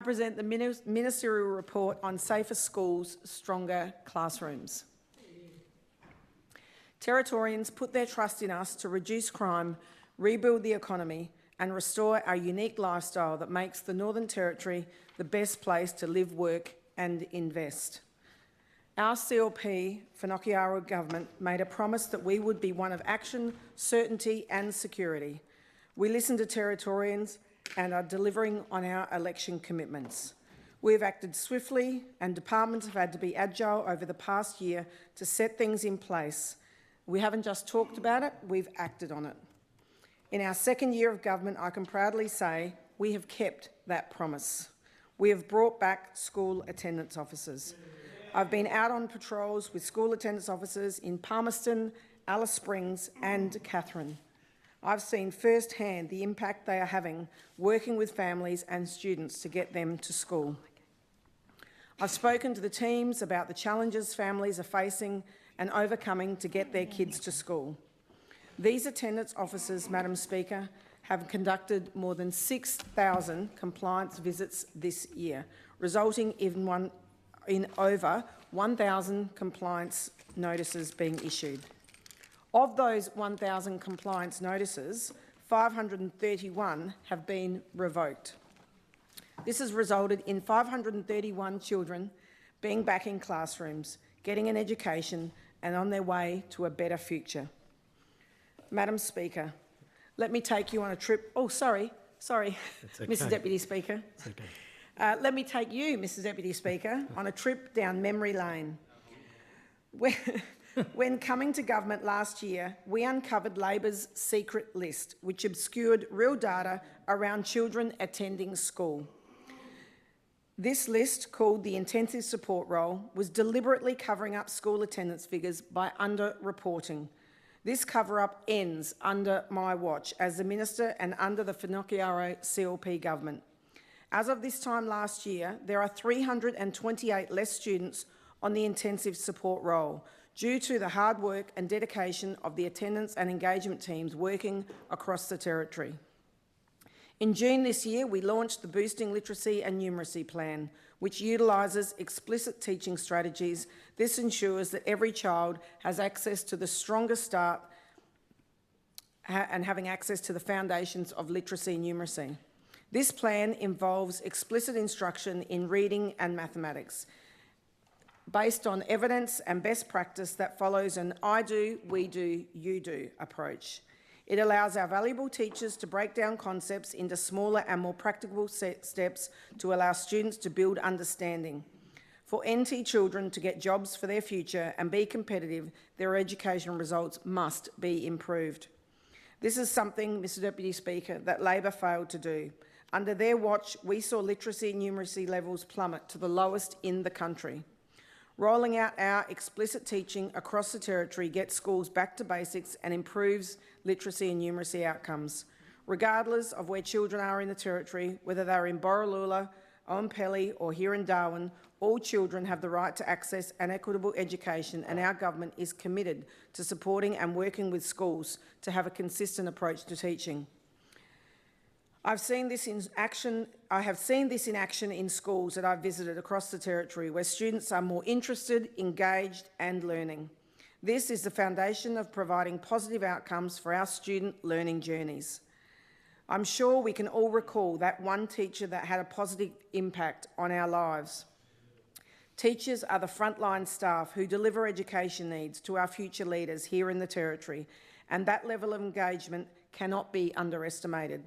present the Ministerial report on Safer Schools, Stronger Classrooms. Territorians put their trust in us to reduce crime, rebuild the economy and restore our unique lifestyle that makes the Northern Territory the best place to live, work and invest. Our CLP Whanokirauaru government made a promise that we would be one of action, certainty and security. We listened to Territorians and are delivering on our election commitments. We have acted swiftly and departments have had to be agile over the past year to set things in place. We haven't just talked about it, we've acted on it. In our second year of government, I can proudly say we have kept that promise. We have brought back school attendance officers. I've been out on patrols with school attendance officers in Palmerston, Alice Springs and Katherine. I've seen firsthand the impact they are having working with families and students to get them to school. I've spoken to the teams about the challenges families are facing and overcoming to get their kids to school. These attendance officers, Madam Speaker, have conducted more than 6,000 compliance visits this year, resulting in over 1,000 compliance notices being issued. Of those 1,000 compliance notices, 531 have been revoked. This has resulted in 531 children being back in classrooms, getting an education and on their way to a better future. Madam Speaker, let me take you on a trip. Oh, sorry, okay. Mr. Deputy Speaker. It's okay. Let me take you, Mr. Deputy Speaker, on a trip down memory lane. When coming to government last year, we uncovered Labor's secret list, which obscured real data around children attending school. This list, called the Intensive Support Roll, was deliberately covering up school attendance figures by under-reporting. This cover-up ends under my watch as the Minister and under the Whanokirauaru CLP government. As of this time last year, there are 328 less students on the Intensive Support Roll due to the hard work and dedication of the attendance and engagement teams working across the Territory. In June this year, we launched the Boosting Literacy and Numeracy Plan, which utilises explicit teaching strategies. This ensures that every child has access to the strongest start and having access to the foundations of literacy and numeracy. This plan involves explicit instruction in reading and mathematics, based on evidence and best practice that follows an I do, we do, you do approach. It allows our valuable teachers to break down concepts into smaller and more practical steps to allow students to build understanding. For NT children to get jobs for their future and be competitive, their education results must be improved. This is something, Mr. Deputy Speaker, that Labor failed to do. Under their watch, we saw literacy and numeracy levels plummet to the lowest in the country. Rolling out our explicit teaching across the Territory gets schools back to basics and improves literacy and numeracy outcomes. Regardless of where children are in the Territory, whether they're in Borroloola, Oampelly or here in Darwin, all children have the right to access an equitable education, and our government is committed to supporting and working with schools to have a consistent approach to teaching. I have seen this in action in schools that I've visited across the Territory, where students are more interested, engaged and learning. This is the foundation of providing positive outcomes for our student learning journeys. I'm sure we can all recall that one teacher that had a positive impact on our lives. Teachers are the frontline staff who deliver education needs to our future leaders here in the Territory, and that level of engagement cannot be underestimated.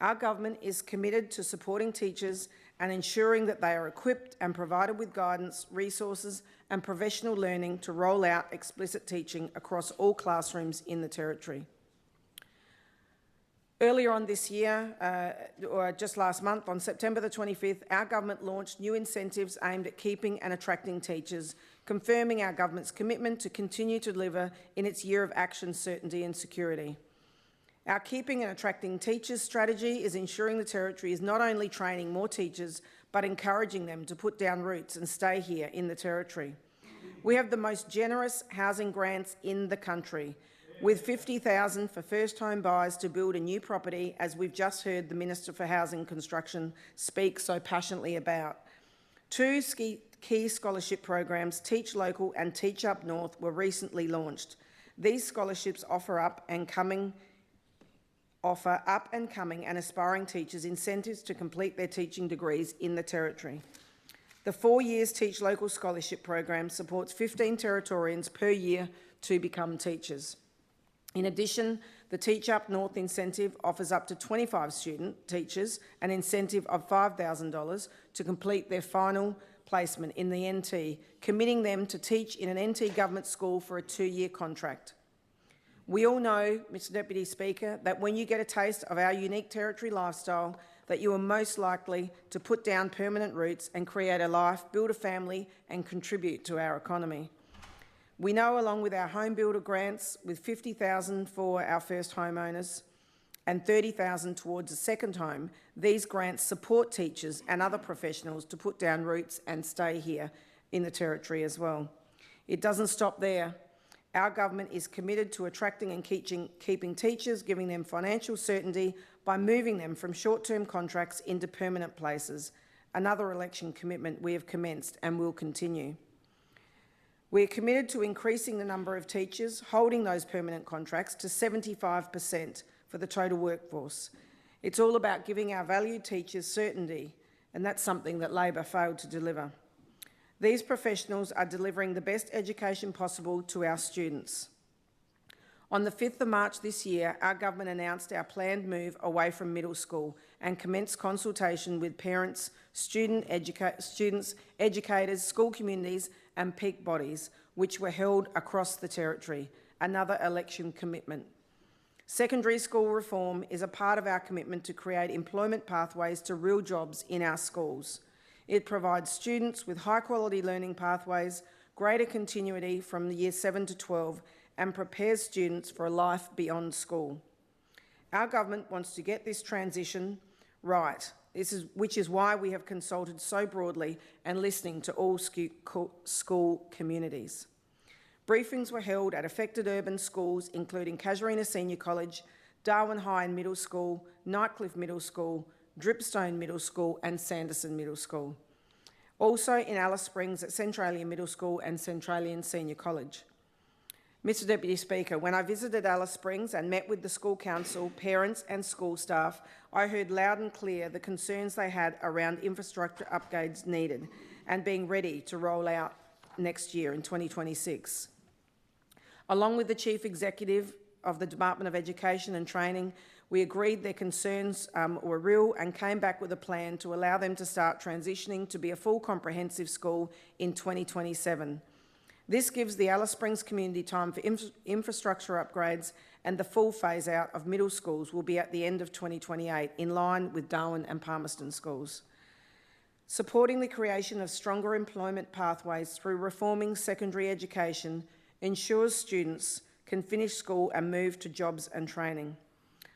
Our government is committed to supporting teachers and ensuring that they are equipped and provided with guidance, resources and professional learning to roll out explicit teaching across all classrooms in the Territory. Earlier on this year, or just last month, on September the 25th, our government launched new incentives aimed at keeping and attracting teachers, confirming our government's commitment to continue to deliver in its year of action, certainty and security. Our Keeping and Attracting Teachers strategy is ensuring the Territory is not only training more teachers, but encouraging them to put down roots and stay here in the Territory. We have the most generous housing grants in the country. with $50,000 for first home buyers to build a new property, as we've just heard the Minister for Housing and Construction speak so passionately about. Two key scholarship programs, Teach Local and Teach Up North, were recently launched. These scholarships offer up and coming and aspiring teachers incentives to complete their teaching degrees in the Territory. The 4 years Teach Local scholarship program supports 15 Territorians per year to become teachers. In addition, the Teach Up North incentive offers up to 25 student teachers an incentive of $5,000 to complete their final placement in the NT, committing them to teach in an NT government school for a 2-year contract. We all know, Mr Deputy Speaker, that when you get a taste of our unique Territory lifestyle, that you are most likely to put down permanent roots and create a life, build a family and contribute to our economy. We know, along with our home builder grants, with $50,000 for our first homeowners and $30,000 towards a second home, these grants support teachers and other professionals to put down roots and stay here in the Territory as well. It doesn't stop there. Our government is committed to attracting and keeping teachers, giving them financial certainty by moving them from short-term contracts into permanent places, another election commitment we have commenced and will continue. We are committed to increasing the number of teachers holding those permanent contracts to 75% for the total workforce. It's all about giving our valued teachers certainty, and that's something that Labor failed to deliver. These professionals are delivering the best education possible to our students. On the 5th of March this year, our government announced our planned move away from middle school and commenced consultation with parents, students, educators, school communities and peak bodies, which were held across the Territory, another election commitment. Secondary school reform is a part of our commitment to create employment pathways to real jobs in our schools. It provides students with high-quality learning pathways, greater continuity from the year 7 to 12, and prepares students for a life beyond school. Our government wants to get this transition right, which is why we have consulted so broadly and listening to all school communities. Briefings were held at affected urban schools, including Casuarina Senior College, Darwin High and Middle School, Nightcliff Middle School, Dripstone Middle School and Sanderson Middle School. Also in Alice Springs at Centralia Middle School and Centralian Senior College. Mr Deputy Speaker, when I visited Alice Springs and met with the school council, parents and school staff, I heard loud and clear the concerns they had around infrastructure upgrades needed and being ready to roll out next year in 2026. Along with the Chief Executive of the Department of Education and Training, we agreed their concerns were real and came back with a plan to allow them to start transitioning to be a full comprehensive school in 2027. This gives the Alice Springs community time for infrastructure upgrades, and the full phase-out of middle schools will be at the end of 2028, in line with Darwin and Palmerston schools. Supporting the creation of stronger employment pathways through reforming secondary education ensures students can finish school and move to jobs and training.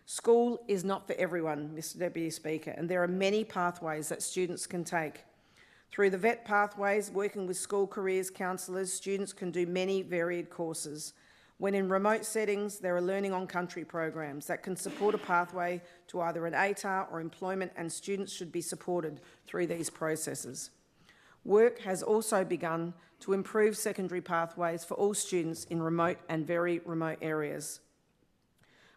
School is not for everyone, Mr Deputy Speaker, and there are many pathways that students can take. Through the VET pathways, working with school careers counsellors, students can do many varied courses. When in remote settings, there are learning on country programs that can support a pathway to either an ATAR or employment, and students should be supported through these processes. Work has also begun to improve secondary pathways for all students in remote and very remote areas.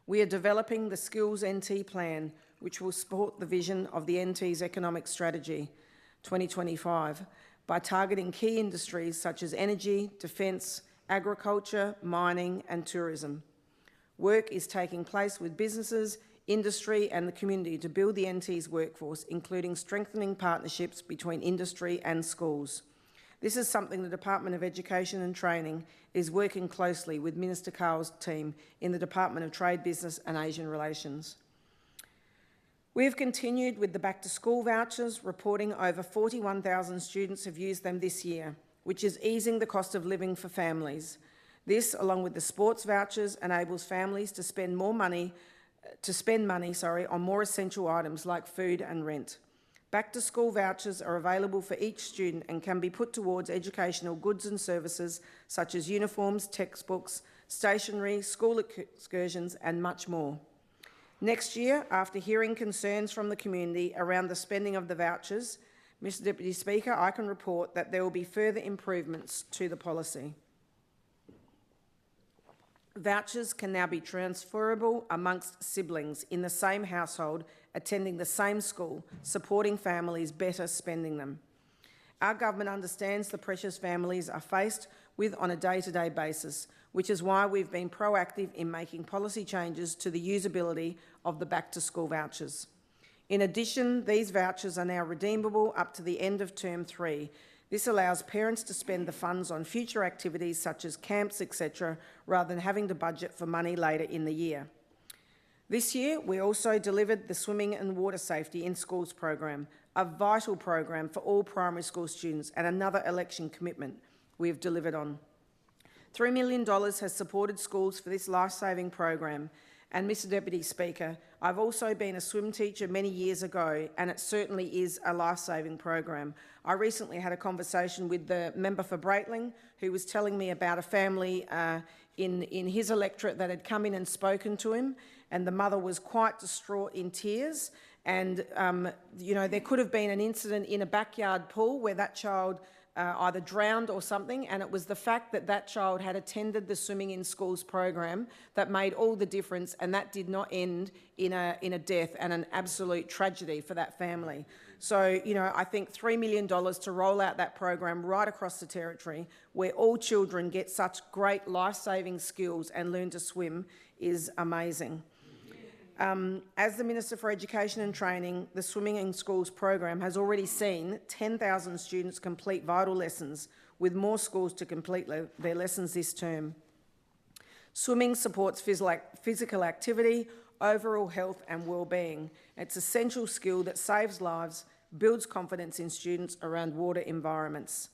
We are developing the Skills NT plan, which will support the vision of the NT's economic strategy 2025 by targeting key industries such as energy, defence, agriculture, mining and tourism. Work is taking place with businesses, industry and the community to build the NT's workforce, including strengthening partnerships between industry and schools. This is something the Department of Education and Training is working closely with Minister Carl's team in the Department of Trade, Business and Asian Relations. We have continued with the back-to-school vouchers, reporting over 41,000 students have used them this year, which is easing the cost of living for families. This, along with the sports vouchers, enables families to spend money on more essential items like food and rent. Back-to-school vouchers are available for each student and can be put towards educational goods and services such as uniforms, textbooks, stationery, school excursions and much more. Next year, after hearing concerns from the community around the spending of the vouchers, Mr Deputy Speaker, I can report that there will be further improvements to the policy. Vouchers can now be transferable amongst siblings in the same household, attending the same school, supporting families better spending them. Our government understands the pressures families are faced with on a day-to-day basis, which is why we've been proactive in making policy changes to the usability of the back-to-school vouchers. In addition, these vouchers are now redeemable up to the end of Term 3. This allows parents to spend the funds on future activities such as camps, etc., rather than having to budget for money later in the year. This year, we also delivered the Swimming and Water Safety in Schools program, a vital program for all primary school students and another election commitment we have delivered on. $3 million has supported schools for this life-saving program. And Mr Deputy Speaker, I've also been a swim teacher many years ago, and it certainly is a life-saving program. I recently had a conversation with the member for Breitling, who was telling me about a family in his electorate that had come in and spoken to him, and the mother was quite distraught in tears. And, there could have been an incident in a backyard pool where that child either drowned or something, and it was the fact that that child had attended the Swimming in Schools program that made all the difference, and that did not end in a death and an absolute tragedy for that family. So, I think $3 million to roll out that program right across the territory where all children get such great life-saving skills and learn to swim is amazing. As the Minister for Education and Training, the Swimming in Schools program has already seen 10,000 students complete vital lessons, with more schools to complete their lessons this term. Swimming supports physical activity, overall health and well-being. It's an essential skill that saves lives, builds confidence in students around water environments.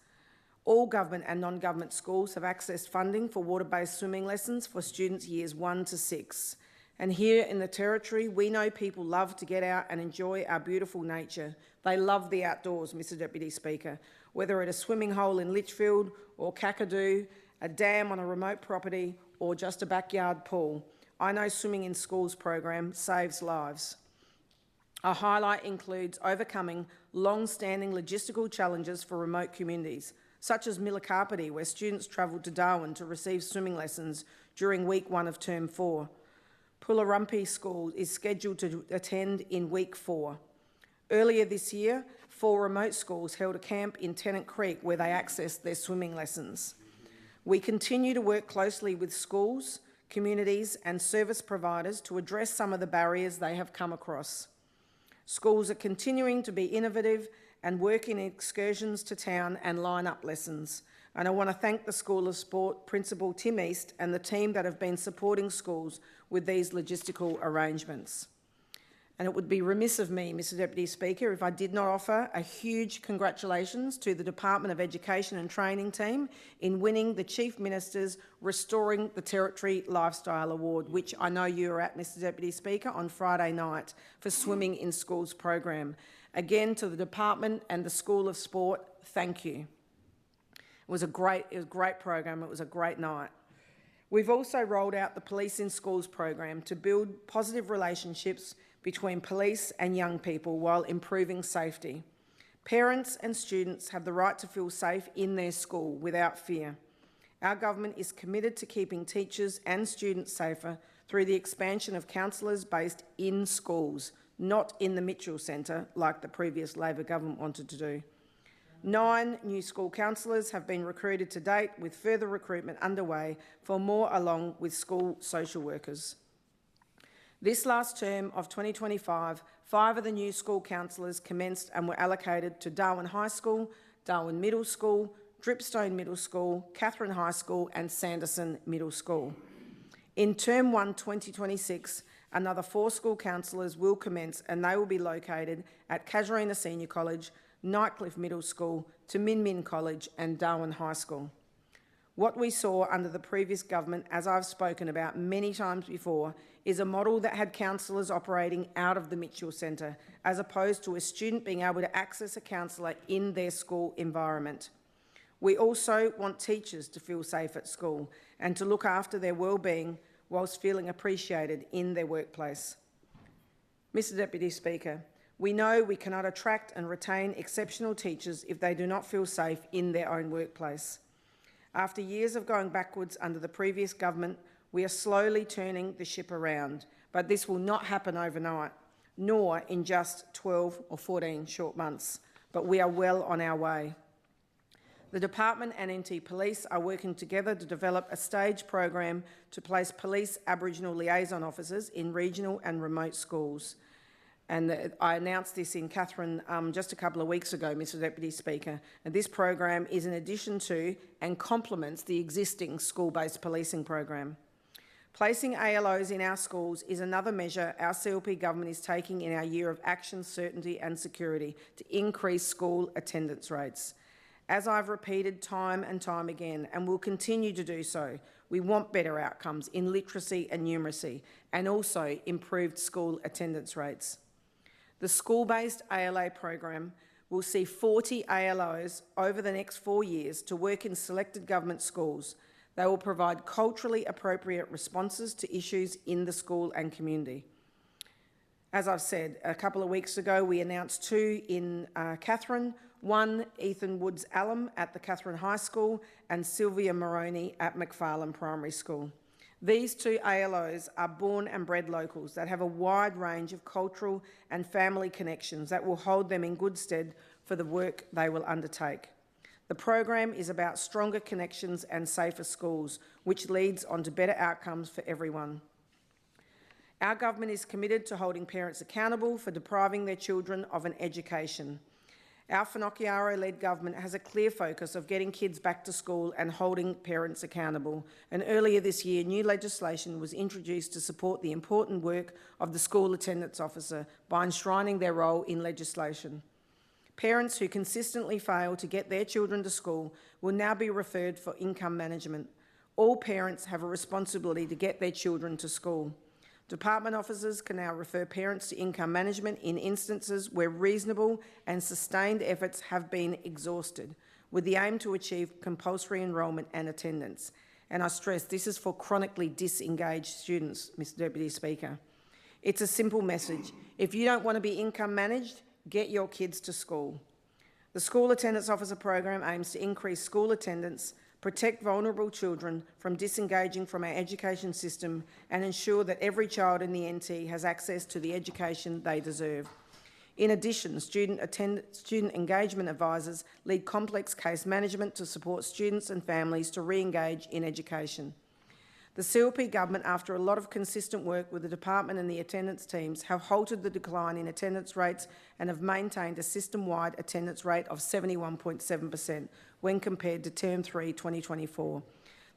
All government and non-government schools have accessed funding for water-based swimming lessons for students years 1 to 6. And here in the Territory, we know people love to get out and enjoy our beautiful nature. They love the outdoors, Mr Deputy Speaker, whether at a swimming hole in Litchfield or Kakadu, a dam on a remote property or just a backyard pool. I know Swimming in Schools program saves lives. A highlight includes overcoming long-standing logistical challenges for remote communities, such as Milakapiti, where students travelled to Darwin to receive swimming lessons during week 1 of Term 4. Pularumpi School is scheduled to attend in week 4. Earlier this year, 4 remote schools held a camp in Tennant Creek where they accessed their swimming lessons. We continue to work closely with schools, communities and service providers to address some of the barriers they have come across. Schools are continuing to be innovative and work in excursions to town and line-up lessons. And I want to thank the School of Sport Principal Tim East and the team that have been supporting schools with these logistical arrangements. And it would be remiss of me, Mr Deputy Speaker, if I did not offer a huge congratulations to the Department of Education and Training team in winning the Chief Minister's Restoring the Territory Lifestyle Award, which I know you were at, Mr Deputy Speaker, on Friday night for Swimming in Schools program. Again, to the Department and the School of Sport, thank you. It was a great program. It was a great night. We've also rolled out the Police in Schools program to build positive relationships between police and young people while improving safety. Parents and students have the right to feel safe in their school without fear. Our government is committed to keeping teachers and students safer through the expansion of counsellors based in schools, not in the Mitchell Centre like the previous Labor government wanted to do. 9 new school counsellors have been recruited to date, with further recruitment underway for more, along with school social workers. This last term of 2025, 5 of the new school counsellors commenced and were allocated to Darwin High School, Darwin Middle School, Dripstone Middle School, Catherine High School and Sanderson Middle School. In Term 1 2026, another 4 school counsellors will commence, and they will be located at Casuarina Senior College, Nightcliff Middle School, to Min Min College and Darwin High School. What we saw under the previous government, as I've spoken about many times before, is a model that had counsellors operating out of the Mitchell Centre, as opposed to a student being able to access a counsellor in their school environment. We also want teachers to feel safe at school and to look after their well-being whilst feeling appreciated in their workplace. Mr Deputy Speaker, we know we cannot attract and retain exceptional teachers if they do not feel safe in their own workplace. After years of going backwards under the previous government, we are slowly turning the ship around, but this will not happen overnight, nor in just 12 or 14 short months, but we are well on our way. The Department and NT Police are working together to develop a staged program to place police Aboriginal liaison officers in regional and remote schools. And I announced this in Katherine just a couple of weeks ago, Mr Deputy Speaker. And this program is in addition to and complements the existing school-based policing program. Placing ALOs in our schools is another measure our CLP government is taking in our year of action, certainty and security to increase school attendance rates. As I've repeated time and time again, and will continue to do so, we want better outcomes in literacy and numeracy, and also improved school attendance rates. The school-based ALA program will see 40 ALOs over the next 4 years to work in selected government schools. They will provide culturally appropriate responses to issues in the school and community. As I've said, a couple of weeks ago, we announced 2 in Katherine, one Ethan Woods Alum at the Katherine High School and Sylvia Moroney at McFarlane Primary School. These 2 ALOs are born and bred locals that have a wide range of cultural and family connections that will hold them in good stead for the work they will undertake. The program is about stronger connections and safer schools, which leads on to better outcomes for everyone. Our government is committed to holding parents accountable for depriving their children of an education. Our Finocchiaro-led government has a clear focus of getting kids back to school and holding parents accountable. And earlier this year, new legislation was introduced to support the important work of the school attendance officer by enshrining their role in legislation. Parents who consistently fail to get their children to school will now be referred for income management. All parents have a responsibility to get their children to school. Department officers can now refer parents to income management in instances where reasonable and sustained efforts have been exhausted, with the aim to achieve compulsory enrolment and attendance. And I stress this is for chronically disengaged students, Mr Deputy Speaker. It's a simple message. If you don't want to be income managed, get your kids to school. The School Attendance Officer program aims to increase school attendance, protect vulnerable children from disengaging from our education system and ensure that every child in the NT has access to the education they deserve. In addition, student engagement advisors lead complex case management to support students and families to re-engage in education. The CLP government, after a lot of consistent work with the department and the attendance teams, have halted the decline in attendance rates and have maintained a system-wide attendance rate of 71.7% when compared to Term 3 2024.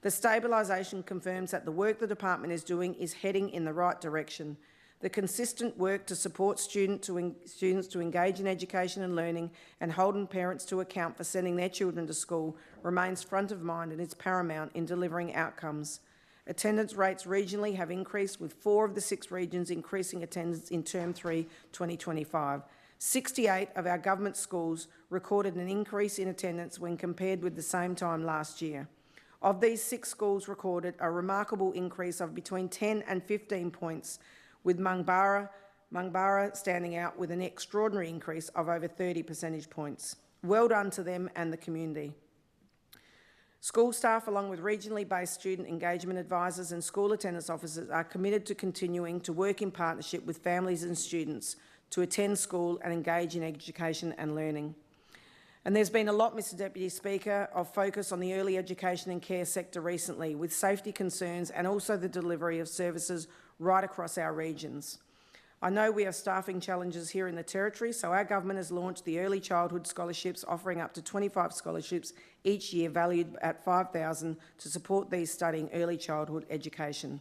The stabilisation confirms that the work the department is doing is heading in the right direction. The consistent work to support students to engage in education and learning and holding parents to account for sending their children to school remains front of mind and is paramount in delivering outcomes. Attendance rates regionally have increased, with 4 of the 6 regions increasing attendance in Term 3 2025. 68 of our government schools recorded an increase in attendance when compared with the same time last year. Of these, 6 schools recorded a remarkable increase of between 10 and 15 points, with Mungbara standing out with an extraordinary increase of over 30 percentage points. Well done to them and the community. School staff, along with regionally based student engagement advisors and school attendance officers, are committed to continuing to work in partnership with families and students to attend school and engage in education and learning. And there's been a lot, Mr Deputy Speaker, of focus on the early education and care sector recently, with safety concerns and also the delivery of services right across our regions. I know we have staffing challenges here in the Territory, so our government has launched the Early Childhood Scholarships, offering up to 25 scholarships each year, valued at $5,000, to support these studying early childhood education.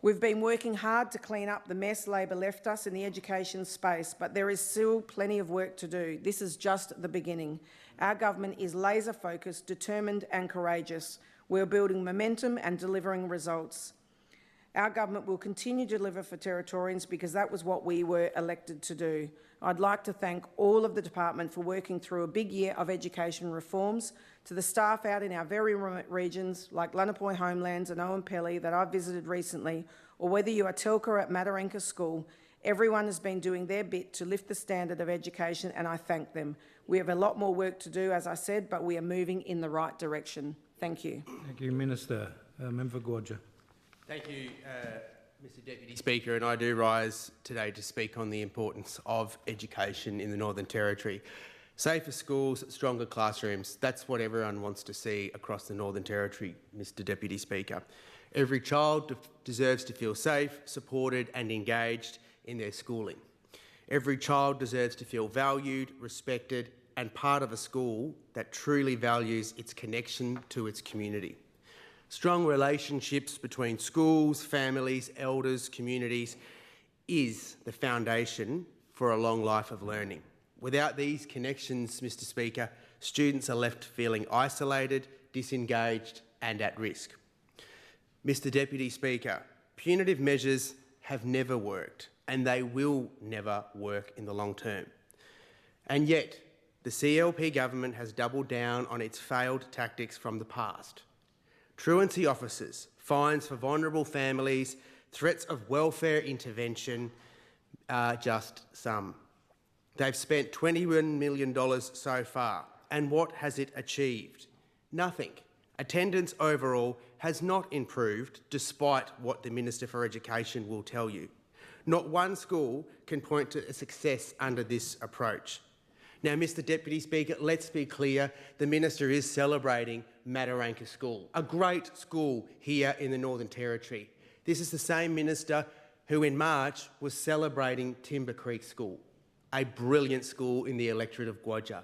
We've been working hard to clean up the mess Labor left us in the education space, but there is still plenty of work to do. This is just the beginning. Our government is laser-focused, determined and courageous. We're building momentum and delivering results. Our government will continue to deliver for Territorians because that was what we were elected to do. I'd like to thank all of the department for working through a big year of education reforms, to the staff out in our very remote regions like Lunapoy Homelands and Owen Pelly that I've visited recently, or whether you are Telka at Mataranka School. Everyone has been doing their bit to lift the standard of education, and I thank them. We have a lot more work to do, as I said, but we are moving in the right direction. Thank you. Thank you, Minister. Member for Gwoja. Thank you, Mr Deputy Speaker, and I do rise today to speak on the importance of education in the Northern Territory. Safer schools, stronger classrooms, that's what everyone wants to see across the Northern Territory, Mr Deputy Speaker. Every child deserves to feel safe, supported and engaged in their schooling. Every child deserves to feel valued, respected and part of a school that truly values its connection to its community. Strong relationships between schools, families, elders, communities is the foundation for a long life of learning. Without these connections, Mr Speaker, students are left feeling isolated, disengaged and at risk. Mr Deputy Speaker, punitive measures have never worked and they will never work in the long term. And yet, the CLP government has doubled down on its failed tactics from the past. Truancy officers, fines for vulnerable families, threats of welfare intervention are just some. They've spent $21 million so far, and what has it achieved? Nothing. Attendance overall has not improved, despite what the Minister for Education will tell you. Not one school can point to a success under this approach. Now, Mr Deputy Speaker, let's be clear, the Minister is celebrating Mataranka School, a great school here in the Northern Territory. This is the same Minister who in March was celebrating Timber Creek School, a brilliant school in the electorate of Gwoja.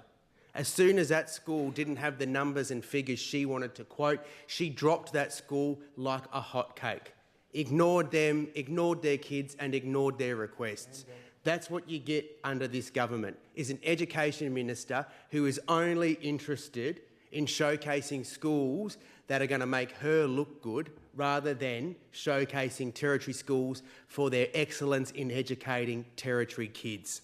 As soon as that school didn't have the numbers and figures she wanted to quote, she dropped that school like a hot cake, ignored them, ignored their kids and ignored their requests. That's what you get under this government, is an education minister who is only interested in showcasing schools that are going to make her look good rather than showcasing Territory schools for their excellence in educating Territory kids.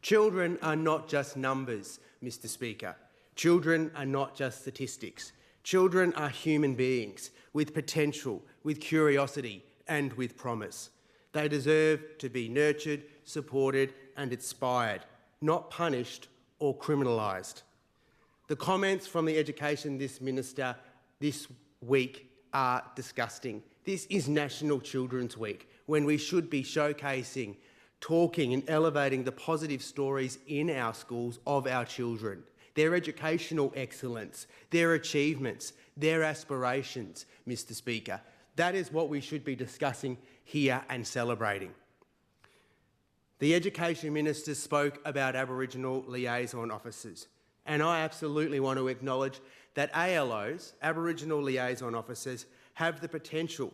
Children are not just numbers, Mr Speaker. Children are not just statistics. Children are human beings with potential, with curiosity and with promise. They deserve to be nurtured, supported and inspired, not punished or criminalised. The comments from the Education Minister this week are disgusting. This is National Children's Week, when we should be showcasing, talking and elevating the positive stories in our schools of our children, their educational excellence, their achievements, their aspirations, Mr Speaker. That is what we should be discussing here and celebrating. The Education Minister spoke about Aboriginal liaison officers, and I absolutely want to acknowledge that ALOs, Aboriginal liaison officers, have the potential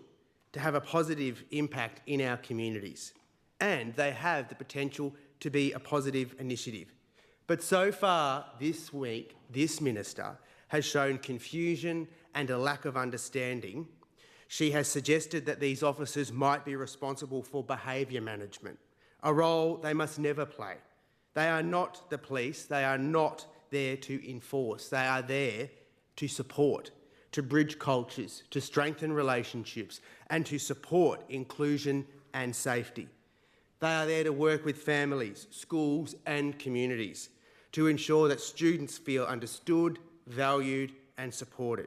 to have a positive impact in our communities, and they have the potential to be a positive initiative. But so far this week, this minister has shown confusion and a lack of understanding. She has suggested that these officers might be responsible for behaviour management, a role they must never play. They are not the police, they are not there to enforce, they are there to support, to bridge cultures, to strengthen relationships and to support inclusion and safety. They are there to work with families, schools and communities to ensure that students feel understood, valued and supported.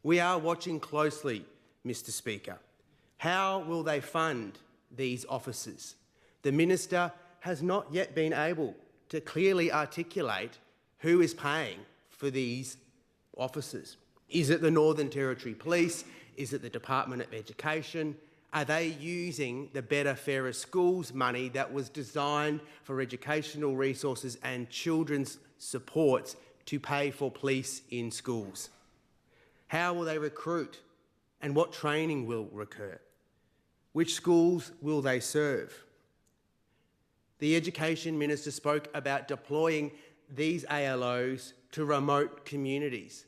We are watching closely, Mr Speaker. How will they fund these officers? The Minister has not yet been able to clearly articulate who is paying for these officers. Is it the Northern Territory Police? Is it the Department of Education? Are they using the Better, Fairer Schools money that was designed for educational resources and children's supports to pay for police in schools? How will they recruit and what training will recur? Which schools will they serve? The Education Minister spoke about deploying these ALOs to remote communities.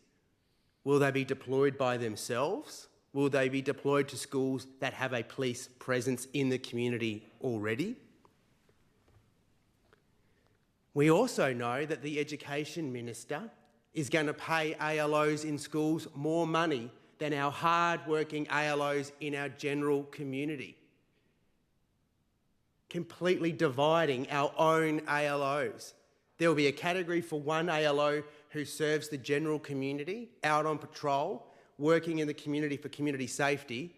Will they be deployed by themselves? will they be deployed to schools that have a police presence in the community already? We also know that the Education Minister is going to pay ALOs in schools more money than our hard-working ALOs in our general community, completely dividing our own ALOs. There will be a category for one ALO who serves the general community, out on patrol, working in the community for community safety,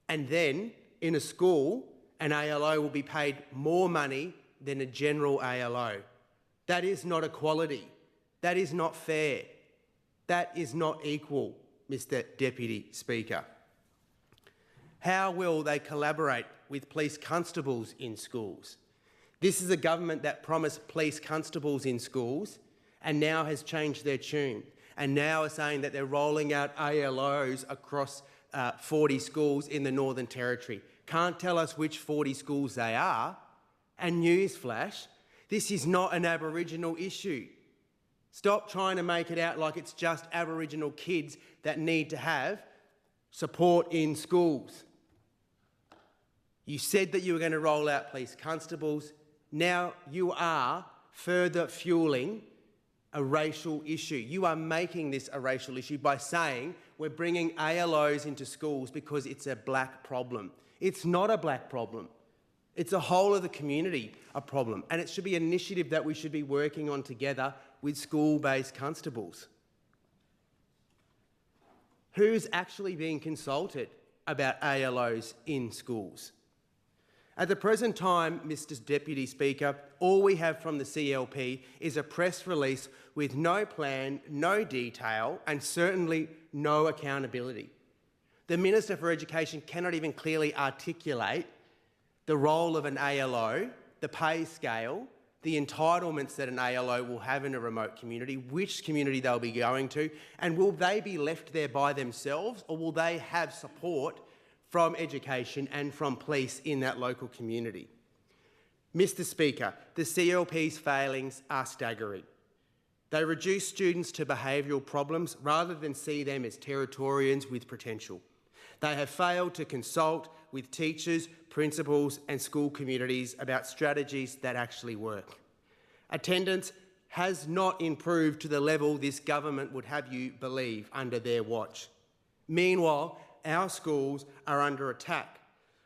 and then in a school, an ALO will be paid more money than a general ALO. That is not equality. That is not fair. That is not equal, Mr. Deputy Speaker. How will they collaborate with police constables in schools? This is a government that promised police constables in schools and now has changed their tune and now are saying that they're rolling out ALOs across 40 schools in the Northern Territory. Can't tell us which 40 schools they are. And newsflash, this is not an Aboriginal issue. Stop trying to make it out like it's just Aboriginal kids that need to have support in schools. You said that you were going to roll out police constables. Now you are further fueling a racial issue. You are making this a racial issue by saying we're bringing ALOs into schools because it's a black problem. It's not a black problem. It's a whole of the community a problem, and it should be an initiative that we should be working on together with school-based constables. Who's actually being consulted about ALOs in schools? At the present time, Mr. Deputy Speaker, all we have from the CLP is a press release with no plan, no detail, and certainly no accountability. The Minister for Education cannot even clearly articulate the role of an ALO, the pay scale, the entitlements that an ALO will have in a remote community, which community they'll be going to, and will they be left there by themselves, or will they have support from education and from police in that local community? Mr. Speaker, the CLP's failings are staggering. They reduce students to behavioural problems rather than see them as Territorians with potential. They have failed to consult with teachers, principals and school communities about strategies that actually work. Attendance has not improved to the level this government would have you believe under their watch. Meanwhile, our schools are under attack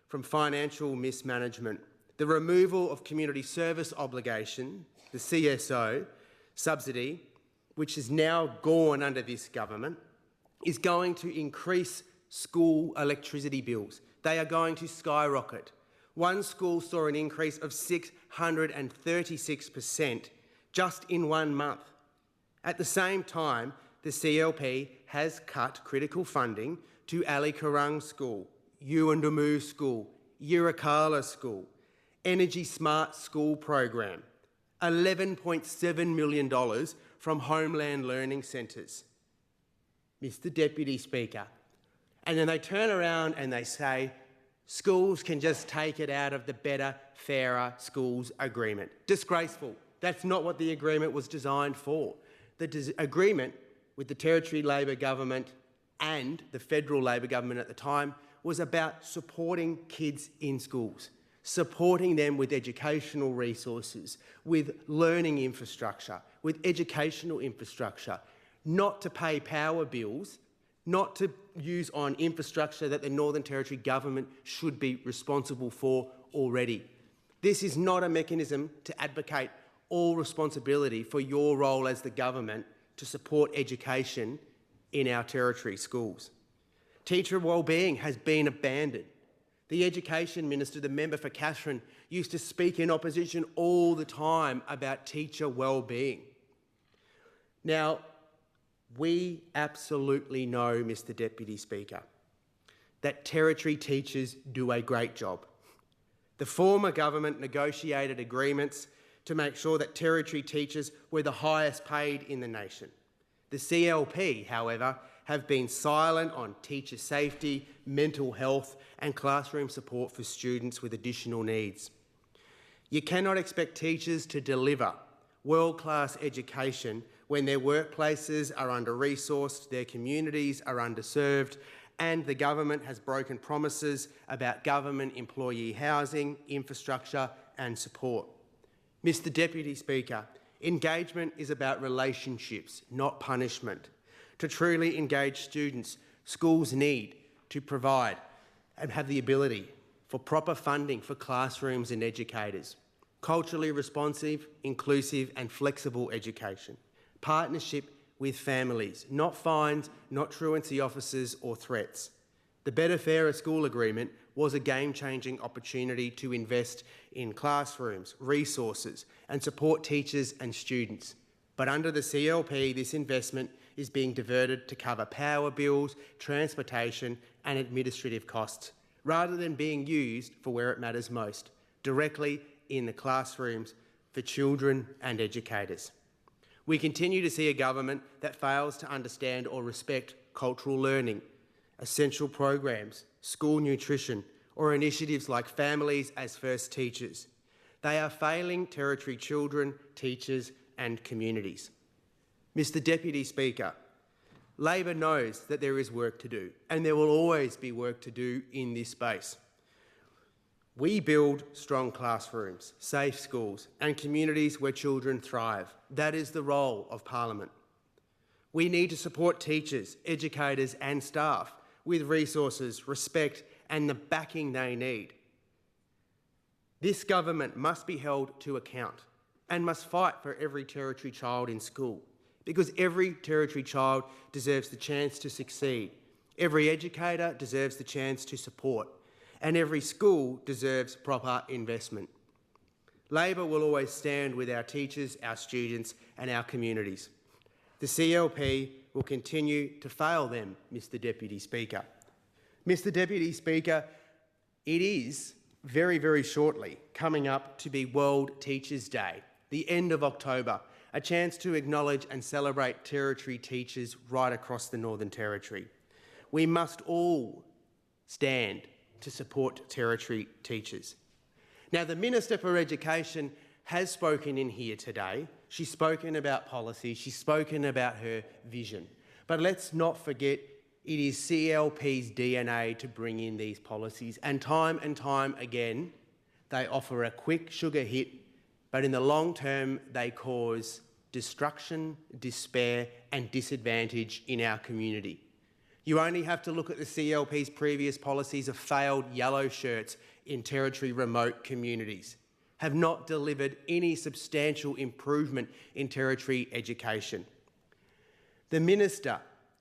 from financial mismanagement. The removal of community service obligation, the CSO subsidy, which is now gone under this government, is going to increase school electricity bills. They are going to skyrocket. One school saw an increase of 636% just in 1 month. At the same time, the CLP has cut critical funding to Ali Karung School, Yuendamu School, Yirrkala School, Energy Smart School Program, $11.7 million from Homeland Learning Centres. Mr. Deputy Speaker, and then they turn around and they say, schools can just take it out of the Better, Fairer Schools Agreement. Disgraceful. That's not what the agreement was designed for. The agreement with the Territory Labor government and the federal Labor government at the time was about supporting kids in schools, supporting them with educational resources, with learning infrastructure, with educational infrastructure, not to pay power bills, not to use on infrastructure that the Northern Territory government should be responsible for already. This is not a mechanism to advocate all responsibility for your role as the government to support education in our Territory schools. Teacher wellbeing has been abandoned. The Education Minister, the member for Katherine, used to speak in opposition all the time about teacher wellbeing. Now, we absolutely know, Mr. Deputy Speaker, that Territory teachers do a great job. The former government negotiated agreements to make sure that Territory teachers were the highest paid in the nation. The CLP, however, have been silent on teacher safety, mental health and classroom support for students with additional needs. You cannot expect teachers to deliver world-class education when their workplaces are under-resourced, their communities are underserved and the government has broken promises about government employee housing, infrastructure and support. Mr Deputy Speaker, engagement is about relationships, not punishment. To truly engage students, schools need to provide and have the ability for proper funding for classrooms and educators, culturally responsive, inclusive and flexible education, partnership with families, not fines, not truancy officers or threats. The Better Fairer School Agreement was a game-changing opportunity to invest in classrooms, resources and support teachers and students. But under the CLP, this investment is being diverted to cover power bills, transportation and administrative costs, rather than being used for where it matters most, directly in the classrooms for children and educators. We continue to see a government that fails to understand or respect cultural learning, essential programs, school nutrition, or initiatives like Families as First Teachers. They are failing Territory children, teachers and communities. Mr Deputy Speaker, Labor knows that there is work to do, and there will always be work to do in this space. We build strong classrooms, safe schools and communities where children thrive. That is the role of Parliament. We need to support teachers, educators and staff with resources, respect and the backing they need. This government must be held to account and must fight for every Territory child in school, because every Territory child deserves the chance to succeed. Every educator deserves the chance to support, and every school deserves proper investment. Labor will always stand with our teachers, our students and our communities. The CLP will continue to fail them, Mr Deputy Speaker. Mr Deputy Speaker, it is very, very shortly coming up to be World Teachers' Day, the end of October, a chance to acknowledge and celebrate Territory teachers right across the Northern Territory. We must all stand to support Territory teachers. Now, the Minister for Education has spoken in here today. She's spoken about policy, she's spoken about her vision. But let's not forget, it is CLP's DNA to bring in these policies, and time again, they offer a quick sugar hit, but in the long term, they cause destruction, despair and disadvantage in our community. You only have to look at the CLP's previous policies of failed yellow shirts in Territory remote communities, have not delivered any substantial improvement in Territory education. The Minister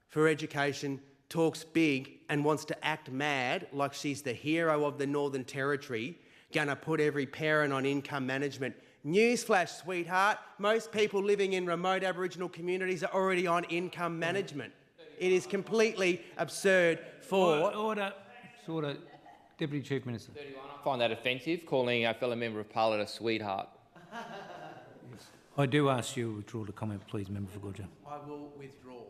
for Education talks big and wants to act mad like she's the hero of the Northern Territory, gonna put every parent on income management. Newsflash, sweetheart, most people living in remote Aboriginal communities are already on income management. It is completely absurd for... Order. Deputy Chief Minister. 31. I find that offensive, calling a fellow Member of Parliament a sweetheart. I do ask you to withdraw the comment, please, Member for Gwoja. I will withdraw.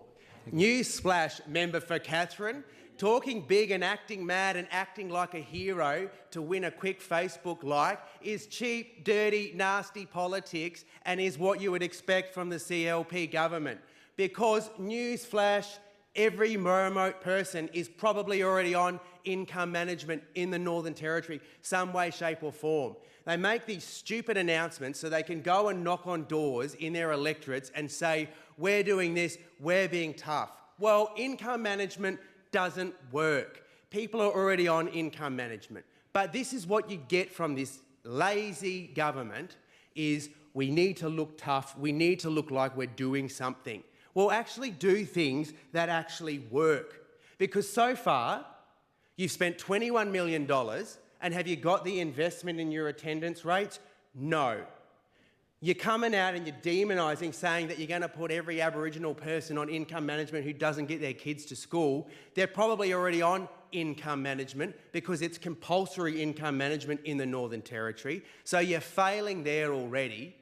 Newsflash, Member for Katherine. Talking big and acting mad and acting like a hero to win a quick Facebook like is cheap, dirty, nasty politics and is what you would expect from the CLP government. Because, newsflash, every remote person is probably already on income management in the Northern Territory, some way, shape or form. They make these stupid announcements so they can go and knock on doors in their electorates and say, we're doing this, we're being tough. Well, income management doesn't work. People are already on income management. But this is what you get from this lazy government, is we need to look tough, we need to look like we're doing something. Well, actually do things that actually work. Because so far, you've spent $21 million, and have you got the investment in your attendance rates? No. You're coming out and you're demonising, saying that you're going to put every Aboriginal person on income management who doesn't get their kids to school. They're probably already on income management because it's compulsory income management in the Northern Territory. So you're failing there already.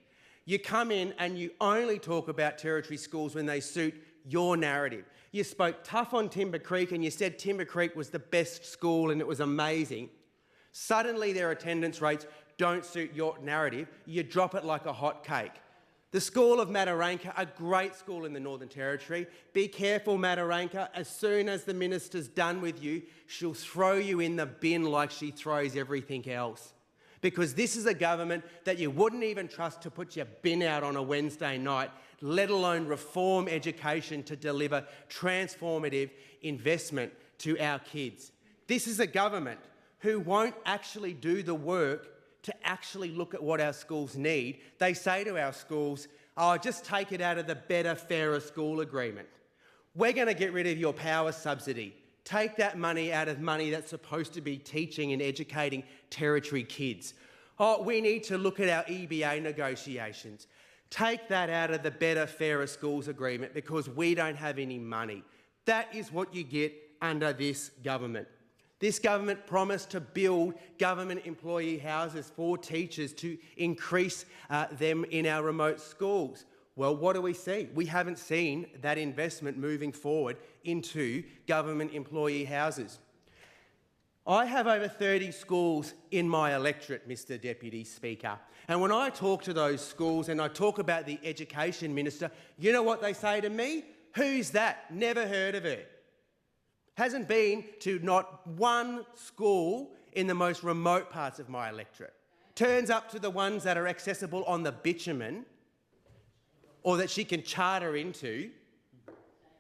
You come in and you only talk about Territory schools when they suit your narrative. You spoke tough on Timber Creek and you said Timber Creek was the best school and it was amazing. Suddenly their attendance rates don't suit your narrative. You drop it like a hot cake. The School of Mataranka, a great school in the Northern Territory. Be careful, Mataranka. As soon as the minister's done with you, she'll throw you in the bin like she throws everything else. Because this is a government that you wouldn't even trust to put your bin out on a Wednesday night, let alone reform education to deliver transformative investment to our kids. This is a government who won't actually do the work to actually look at what our schools need. They say to our schools, oh, just take it out of the better, fairer school agreement. We're going to get rid of your power subsidy. Take that money out of money that's supposed to be teaching and educating Territory kids. Oh, we need to look at our EBA negotiations. Take that out of the better, fairer schools agreement because we don't have any money. That is what you get under this government. This government promised to build government employee houses for teachers to increase them in our remote schools. Well, what do we see? We haven't seen that investment moving forward into government employee houses. I have over 30 schools in my electorate, Mr Deputy Speaker. And when I talk to those schools and I talk about the Education Minister, you know what they say to me? Who's that? Never heard of her. Hasn't been to not one school in the most remote parts of my electorate. Turns up to the ones that are accessible on the bitumen or that she can charter into,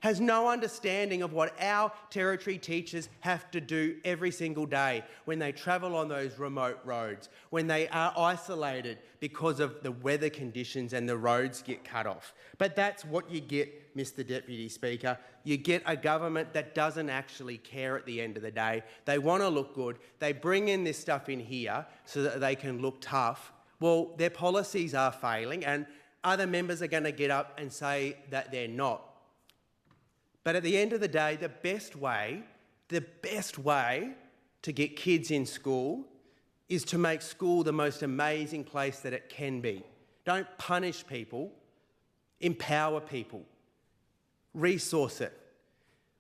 has no understanding of what our Territory teachers have to do every single day when they travel on those remote roads, when they are isolated because of the weather conditions and the roads get cut off. But that's what you get, Mr Deputy Speaker. You get a government that doesn't actually care at the end of the day. They want to look good. They bring in this stuff in here so that they can look tough. Well, their policies are failing and other members are going to get up and say that they're not. But at the end of the day, the best way to get kids in school is to make school the most amazing place that it can be. Don't punish people, empower people, resource it.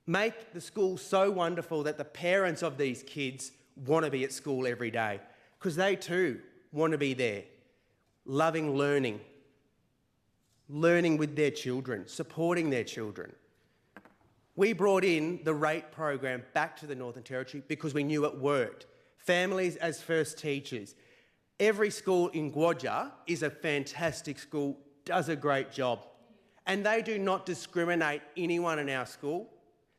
Make the school so wonderful that the parents of these kids want to be at school every day because they too want to be there, loving learning with their children, supporting their children. We brought in the RATE program back to the Northern Territory because we knew it worked. Families as first teachers. Every school in Gwoja is a fantastic school, does a great job. And they do not discriminate anyone in our school.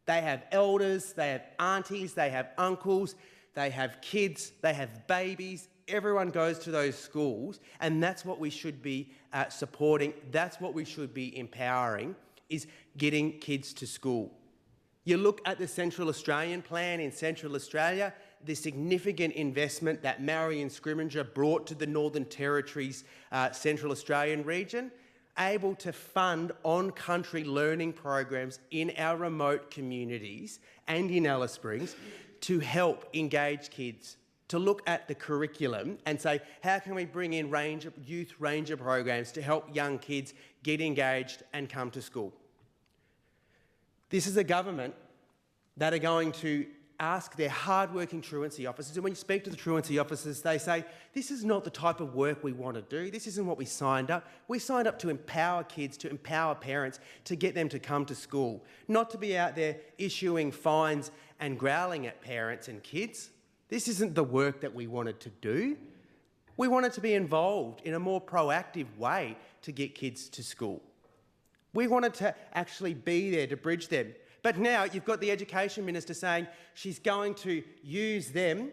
They have elders, they have aunties, they have uncles, they have kids, they have babies. Everyone goes to those schools and that's what we should be supporting. That's what we should be empowering, is getting kids to school. You look at the Central Australian plan in Central Australia, the significant investment that Marion Scrivenger brought to the Northern Territory's Central Australian region, able to fund on-country learning programs in our remote communities and in Alice Springs to help engage kids, to look at the curriculum and say, how can we bring in youth ranger programs to help young kids get engaged and come to school? This is a government that are going to ask their hard-working truancy officers, and when you speak to the truancy officers, they say, this is not the type of work we want to do, this isn't what we signed up. We signed up to empower kids, to empower parents, to get them to come to school, not to be out there issuing fines and growling at parents and kids. This isn't the work that we wanted to do. We wanted to be involved in a more proactive way to get kids to school. We wanted to actually be there to bridge them. But now you've got the Education Minister saying she's going to use them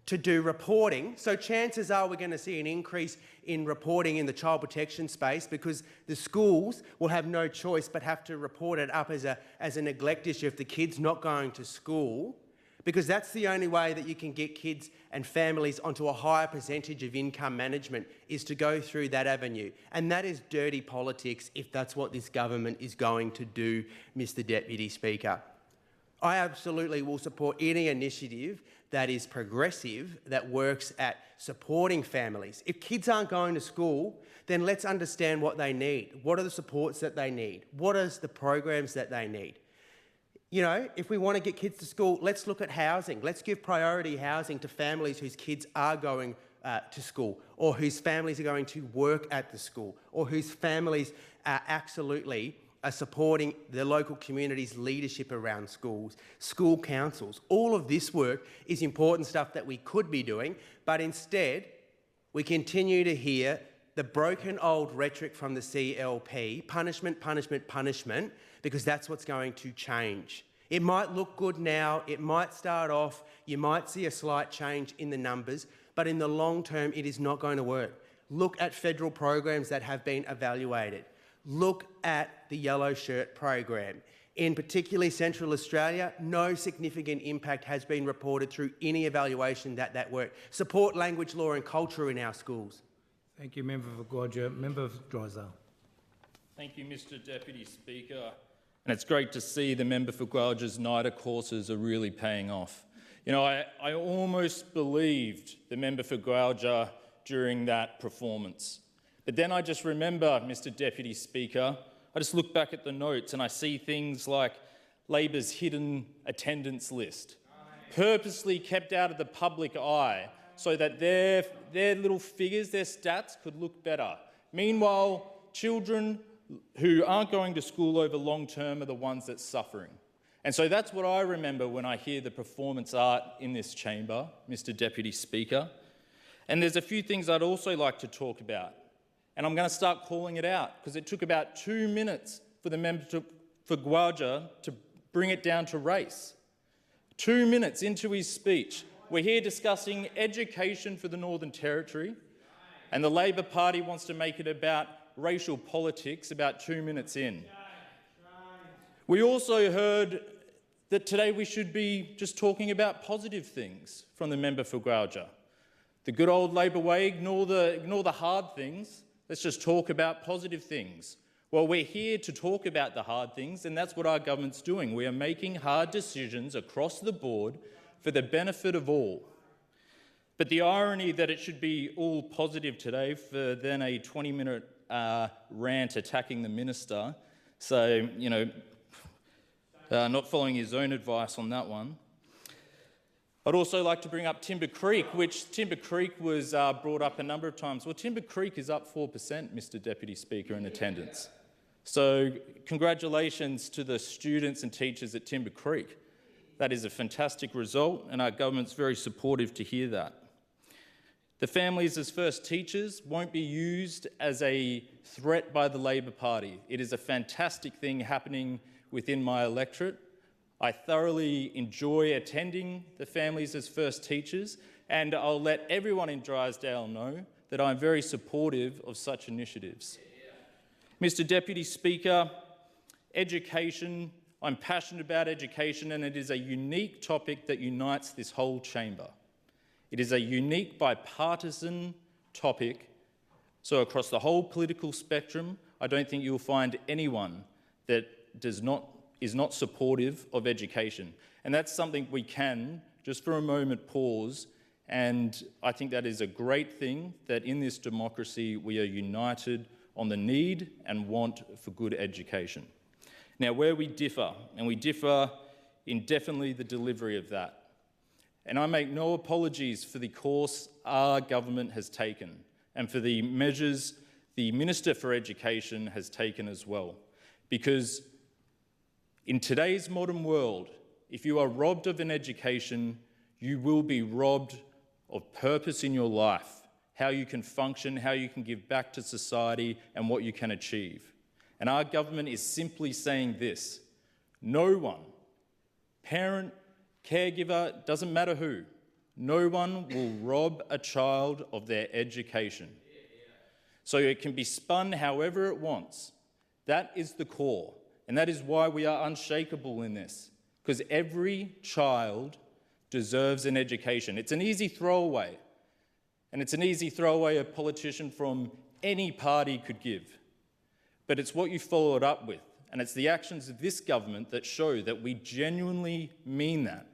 to do reporting. So chances are we're going to see an increase in reporting in the child protection space because the schools will have no choice but have to report it up as a neglect issue if the kid's not going to school, because that's the only way that you can get kids and families onto a higher percentage of income management, is to go through that avenue. And that is dirty politics if that's what this government is going to do, Mr Deputy Speaker. I absolutely will support any initiative that is progressive, that works at supporting families. If kids aren't going to school, then let's understand what they need. What are the supports that they need? What are the programs that they need? You know, if we want to get kids to school, let's look at housing. Let's give priority housing to families whose kids are going to school, or whose families are going to work at the school, or whose families absolutely are supporting the local community's leadership around schools, school councils. All of this work is important stuff that we could be doing, but instead we continue to hear the broken old rhetoric from the CLP, punishment, punishment, punishment, because that's what's going to change. It might look good now, it might start off, you might see a slight change in the numbers, but in the long term it is not going to work. Look at federal programs that have been evaluated. Look at the Yellow Shirt program. In particularly Central Australia, no significant impact has been reported through any evaluation that worked. Support language, law and culture in our schools. Thank you, Member for Gwoja. Member for Drysdale. Thank you, Mr Deputy Speaker. And it's great to see the member for Gwoja's NIDA courses are really paying off. You know, I almost believed the member for Gwoja during that performance. But then I just remember, Mr Deputy Speaker, I just look back at the notes and I see things like Labor's hidden attendance list, purposely kept out of the public eye so that their little figures, their stats could look better. Meanwhile, children who aren't going to school over long term are the ones that's suffering. And so that's what I remember when I hear the performance art in this chamber, Mr Deputy Speaker. And there's a few things I'd also like to talk about. And I'm going to start calling it out because it took about 2 minutes for the member for Gwoja to bring it down to race. 2 minutes into his speech, we're here discussing education for the Northern Territory, and the Labor Party wants to make it about racial politics about 2 minutes in. We also heard that today we should be just talking about positive things from the member for Gwoja. The good old Labor way, ignore the hard things. Let's just talk about positive things. Well, we're here to talk about the hard things, and that's what our government's doing. We are making hard decisions across the board for the benefit of all. But the irony that it should be all positive today for then a 20-minute rant attacking the minister, so, you know, not following his own advice on that one. I'd also like to bring up Timber Creek, which Timber Creek was brought up a number of times. Well, Timber Creek is up 4%, Mr Deputy Speaker, in attendance. So congratulations to the students and teachers at Timber Creek. That is a fantastic result, and our government's very supportive to hear that. The families as first teachers won't be used as a threat by the Labor Party. It is a fantastic thing happening within my electorate. I thoroughly enjoy attending the families as first teachers, and I'll let everyone in Drysdale know that I'm very supportive of such initiatives. Mr Deputy Speaker, education, I'm passionate about education, and it is a unique topic that unites this whole chamber. It is a unique bipartisan topic, so across the whole political spectrum, I don't think you'll find anyone that is not supportive of education. And that's something we can, just for a moment, pause, and I think that is a great thing that in this democracy we are united on the need and want for good education. Now, where we differ, and we differ in definitely the delivery of that, and I make no apologies for the course our government has taken and for the measures the Minister for Education has taken as well, because in today's modern world, if you are robbed of an education, you will be robbed of purpose in your life, how you can function, how you can give back to society, and what you can achieve. And our government is simply saying this: no one, parent, caregiver, doesn't matter who, no one will rob a child of their education. So it can be spun however it wants. That is the core. And that is why we are unshakable in this, because every child deserves an education. It's an easy throwaway, and it's an easy throwaway a politician from any party could give. But it's what you follow it up with, and it's the actions of this government that show that we genuinely mean that.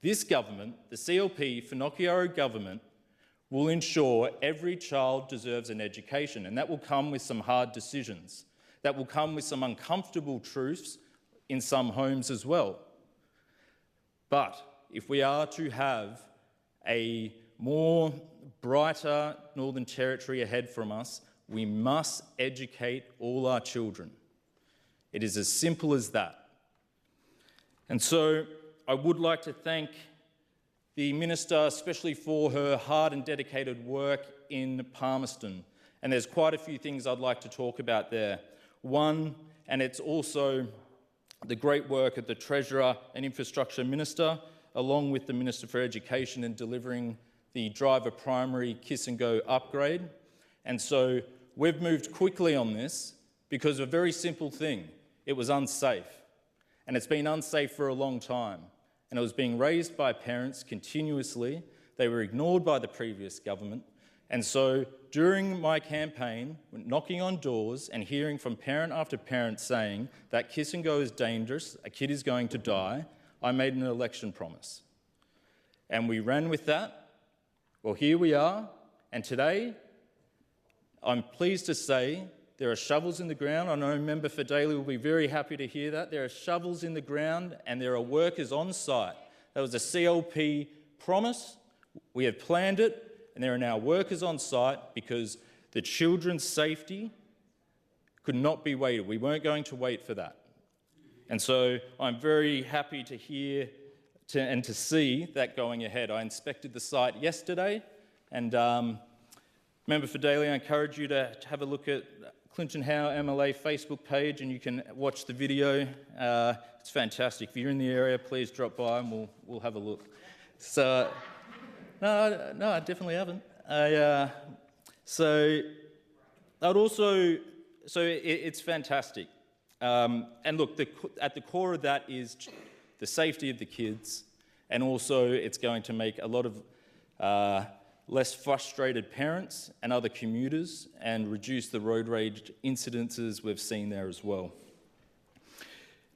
This government, the CLP Finocchiaro government, will ensure every child deserves an education, and that will come with some hard decisions. That will come with some uncomfortable truths in some homes as well. But if we are to have a more brighter Northern Territory ahead from us, we must educate all our children. It is as simple as that. And so I would like to thank the Minister, especially for her hard and dedicated work in Palmerston. And there's quite a few things I'd like to talk about there. One, and it's also the great work of the Treasurer and Infrastructure Minister, along with the Minister for Education in delivering the driver primary kiss and go upgrade. And so we've moved quickly on this because of a very simple thing. It was unsafe. And it's been unsafe for a long time. And it was being raised by parents continuously. They were ignored by the previous government. And so during my campaign, knocking on doors and hearing from parent after parent saying that kiss and go is dangerous, a kid is going to die, I made an election promise. And we ran with that. Well, here we are. And today, I'm pleased to say there are shovels in the ground. I know Member for Daly will be very happy to hear that. There are shovels in the ground and there are workers on site. That was a CLP promise. We have planned it and there are now workers on site because the children's safety could not be waited. We weren't going to wait for that. And so I'm very happy to hear and to see that going ahead. I inspected the site yesterday and Member for Daly, I encourage you to have a look at Clinton Howe MLA Facebook page and you can watch the video. It's fantastic. If you're in the area, please drop by and we'll have a look. So, no, I definitely haven't. It's fantastic. And look, at the core of that is the safety of the kids, and also it's going to make a lot of less frustrated parents and other commuters and reduce the road rage incidences we've seen there as well.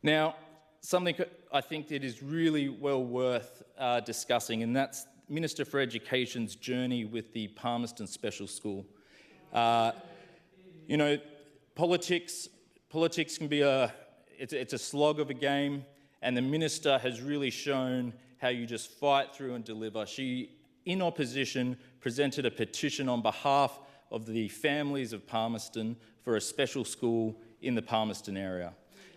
Now, something I think that is really well worth discussing, and that's Minister for Education's journey with the Palmerston Special School. You know, politics can be it's a slog of a game, and the Minister has really shown how you just fight through and deliver. She, in opposition, presented a petition on behalf of the families of Palmerston for a special school in the Palmerston area.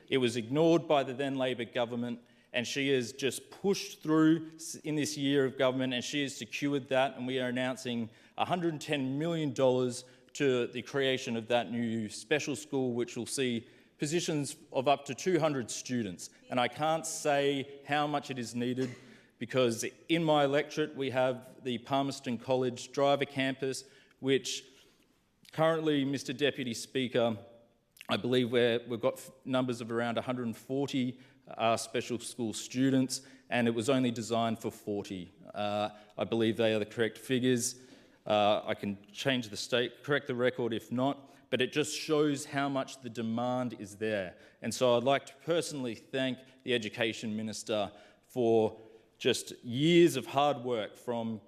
It was ignored by the then Labor government, and she has just pushed through in this year of government, and she has secured that, and we are announcing $110 million to the creation of that new special school, which will see positions of up to 200 students. And I can't say how much it is needed, because in my electorate we have the Palmerston College Driver Campus, which currently, Mr Deputy Speaker, I believe we've got numbers of around 140 special school students, and it was only designed for 40. I believe they are the correct figures. I can change correct the record if not, but it just shows how much the demand is there. And so I'd like to personally thank the Education Minister for just years of hard work, from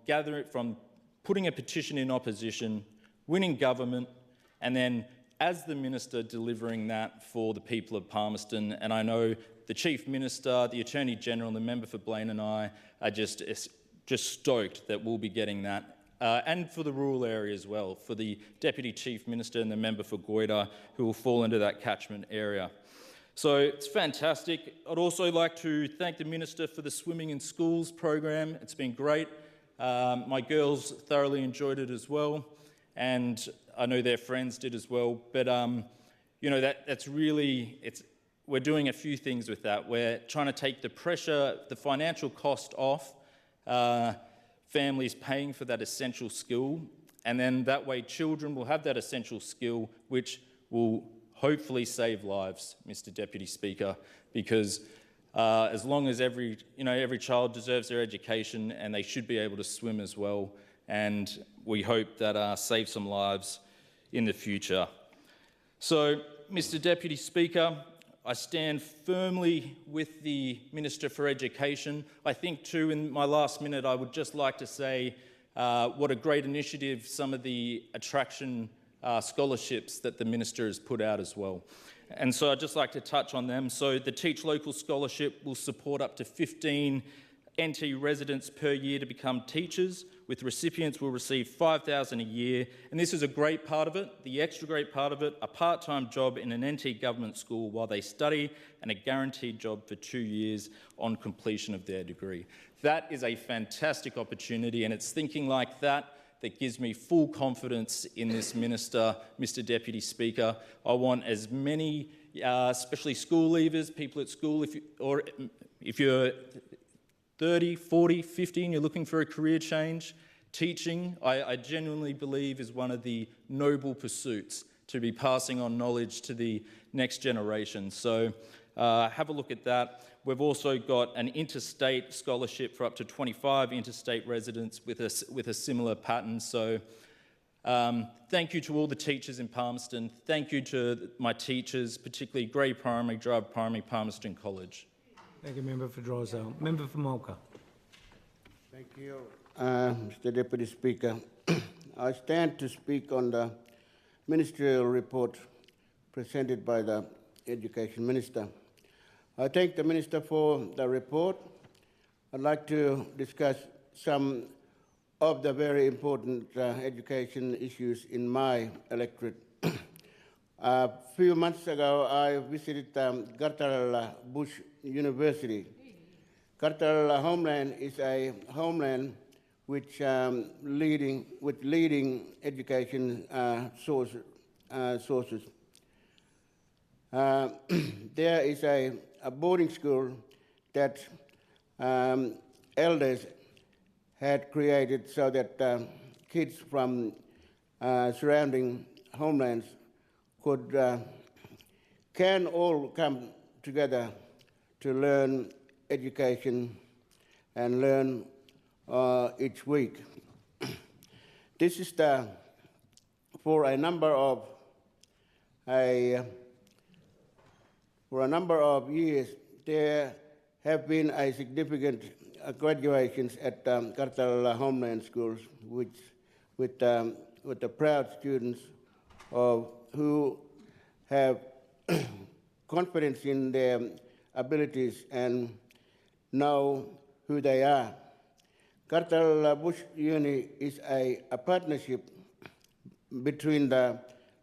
putting a petition in opposition, winning government, and then as the Minister delivering that for the people of Palmerston. And I know the Chief Minister, the Attorney General, and the Member for Blaine and I are just stoked that we'll be getting that. And for the rural area as well, for the Deputy Chief Minister and the Member for Gwoja, who will fall into that catchment area. So it's fantastic. I'd also like to thank the Minister for the Swimming in Schools program. It's been great. My girls thoroughly enjoyed it as well, and I know their friends did as well. But you know, that's really, we're doing a few things with that. We're trying to take the pressure, the financial cost off families paying for that essential skill, and then that way children will have that essential skill, which will hopefully save lives, Mr Deputy Speaker, because as long as every child deserves their education, and they should be able to swim as well, and we hope that save some lives in the future. So, Mr Deputy Speaker, I stand firmly with the Minister for Education. I think too, in my last minute, I would just like to say what a great initiative some of the attraction scholarships that the Minister has put out as well. And so I'd just like to touch on them. So the Teach Local Scholarship will support up to 15 NT residents per year to become teachers, with recipients will receive $5,000 a year, and this is a great part of it. The extra great part of it, a part-time job in an NT government school while they study, and a guaranteed job for 2 years on completion of their degree. That is a fantastic opportunity, and it's thinking like that that gives me full confidence in this minister, Mr. Deputy Speaker. I want as many, especially school leavers, people at school, if you're 30, 40, 50 and you're looking for a career change, teaching, I genuinely believe is one of the noble pursuits, to be passing on knowledge to the next generation. So have a look at that. We've also got an interstate scholarship for up to 25 interstate residents with a similar pattern. So thank you to all the teachers in Palmerston. Thank you to my teachers, particularly Grey Primary, Drubb Primary, Palmerston College. Thank you, Member for Drysdale. Member for Mulka. Thank you, Mr. Deputy Speaker. I stand to speak on the ministerial report presented by the Education Minister. I thank the Minister for the report. I'd like to discuss some of the very important education issues in my electorate. A few months ago, I visited 𝒂𝒐𝒓𝒐 Bush University. 𝒂𝒑𝒓𝒐 homeland is a homeland which leading education sources. There is a boarding school that elders had created so that kids from surrounding homelands can all come together to learn education and learn each week. This is for a number of years, there have been a significant graduations at 𝒂𝒑𝒓𝒐 homeland schools, with the proud students who have confidence in their abilities and know who they are. 𝒂𝒑𝒓𝒐 Bush Uni is a partnership between the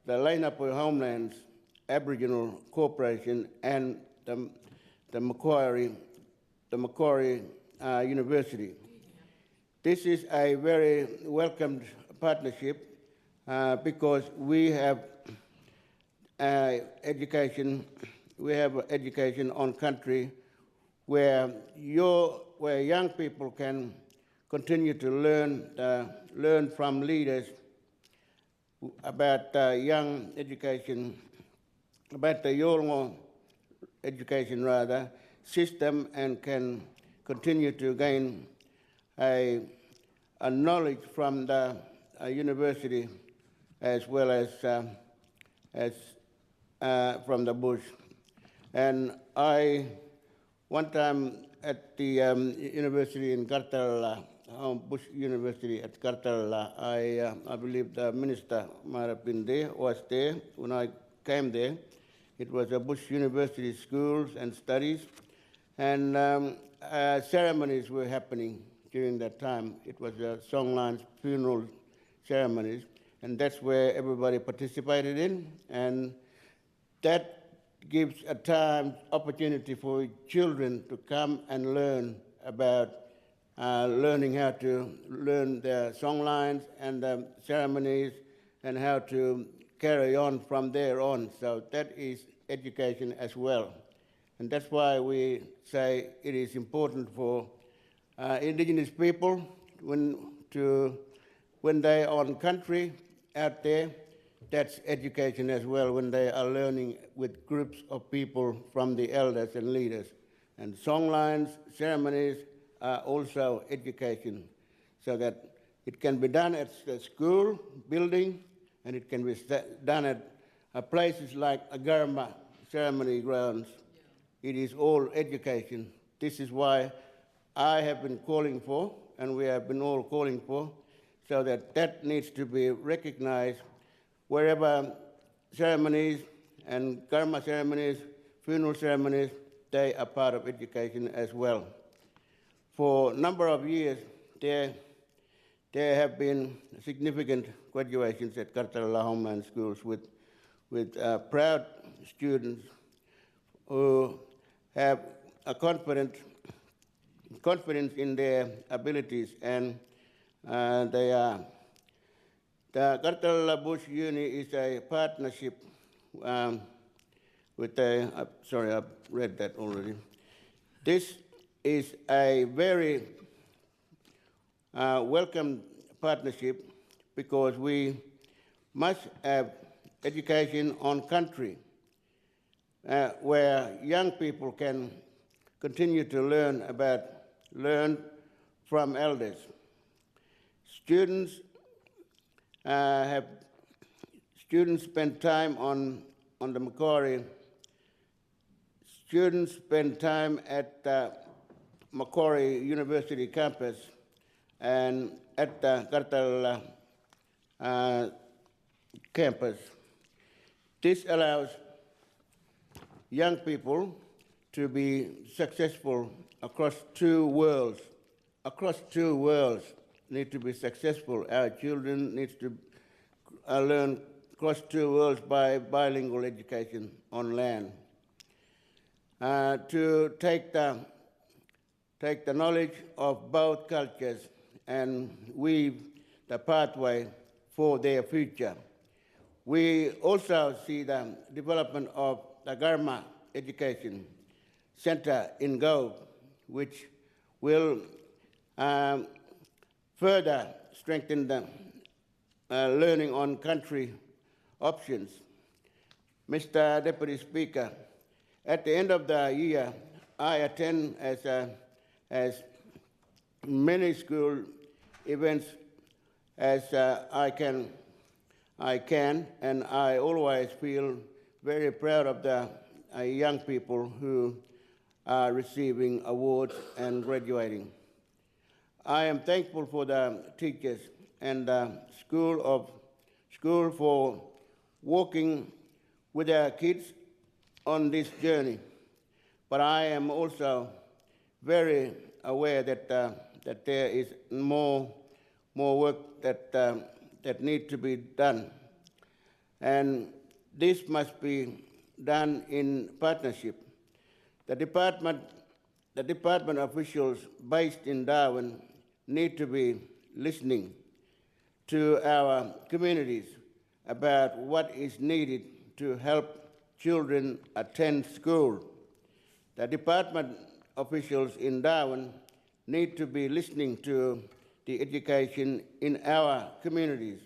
Lainapu Homelands Aboriginal Corporation and the Macquarie University. This is a very welcomed partnership because we have education on country where young people can continue to learn from leaders about young education, about the Yolngu education system, and can continue to gain a knowledge from the university as well as from the bush. And one time at the university in �𝒑𝒓𝒐, Bush University at 𝒂𝒑𝒓𝒐, I believe the minister might have been there, was there when I came there. It was a Bush University schools and studies, and ceremonies were happening during that time. It was Songlines funeral ceremonies, and that's where everybody participated in, and that gives a opportunity for children to come and learn about learning how to learn their songlines and the ceremonies and how to carry on from there on. So that is education as well. And that's why we say it is important for Indigenous people when they are on country out there, that's education as well, when they are learning with groups of people from the elders and leaders. And songlines, ceremonies are also education, so that it can be done at the school building, and it can be done at places like Agarma ceremony grounds. It is all education. This is why I have been calling for, and we have been all calling for, so that needs to be recognized wherever ceremonies and karma ceremonies, funeral ceremonies, they are part of education as well. For a number of years, there there have been significant graduations at Kartalla Homeland Schools with proud students who have a confidence in their abilities, and they are. The Kartalla Bush Uni is a partnership with a, sorry, I've read that already. This is a very welcome partnership because we must have education on country where young people can continue to learn from elders. Students spend time on the Macquarie. Students spend time at the Macquarie University campus and at the Kartalla campus. This allows young people to be successful across two worlds. Across two worlds need to be successful. Our children need to learn across two worlds by bilingual education on land. To take the knowledge of both cultures and weave the pathway for their future. We also see the development of the Garma Education Center in Gove, which will further strengthen the learning on country options. Mr. Deputy Speaker, at the end of the year, I attend as many school events as I can, and I always feel very proud of the young people who are receiving awards and graduating. I am thankful for the teachers and the school for walking with our kids on this journey. But I am also very aware that there is more work that needs to be done, and this must be done in partnership. The department officials based in Darwin need to be listening to our communities about what is needed to help children attend school. The department officials in Darwin need to be listening to the education in our communities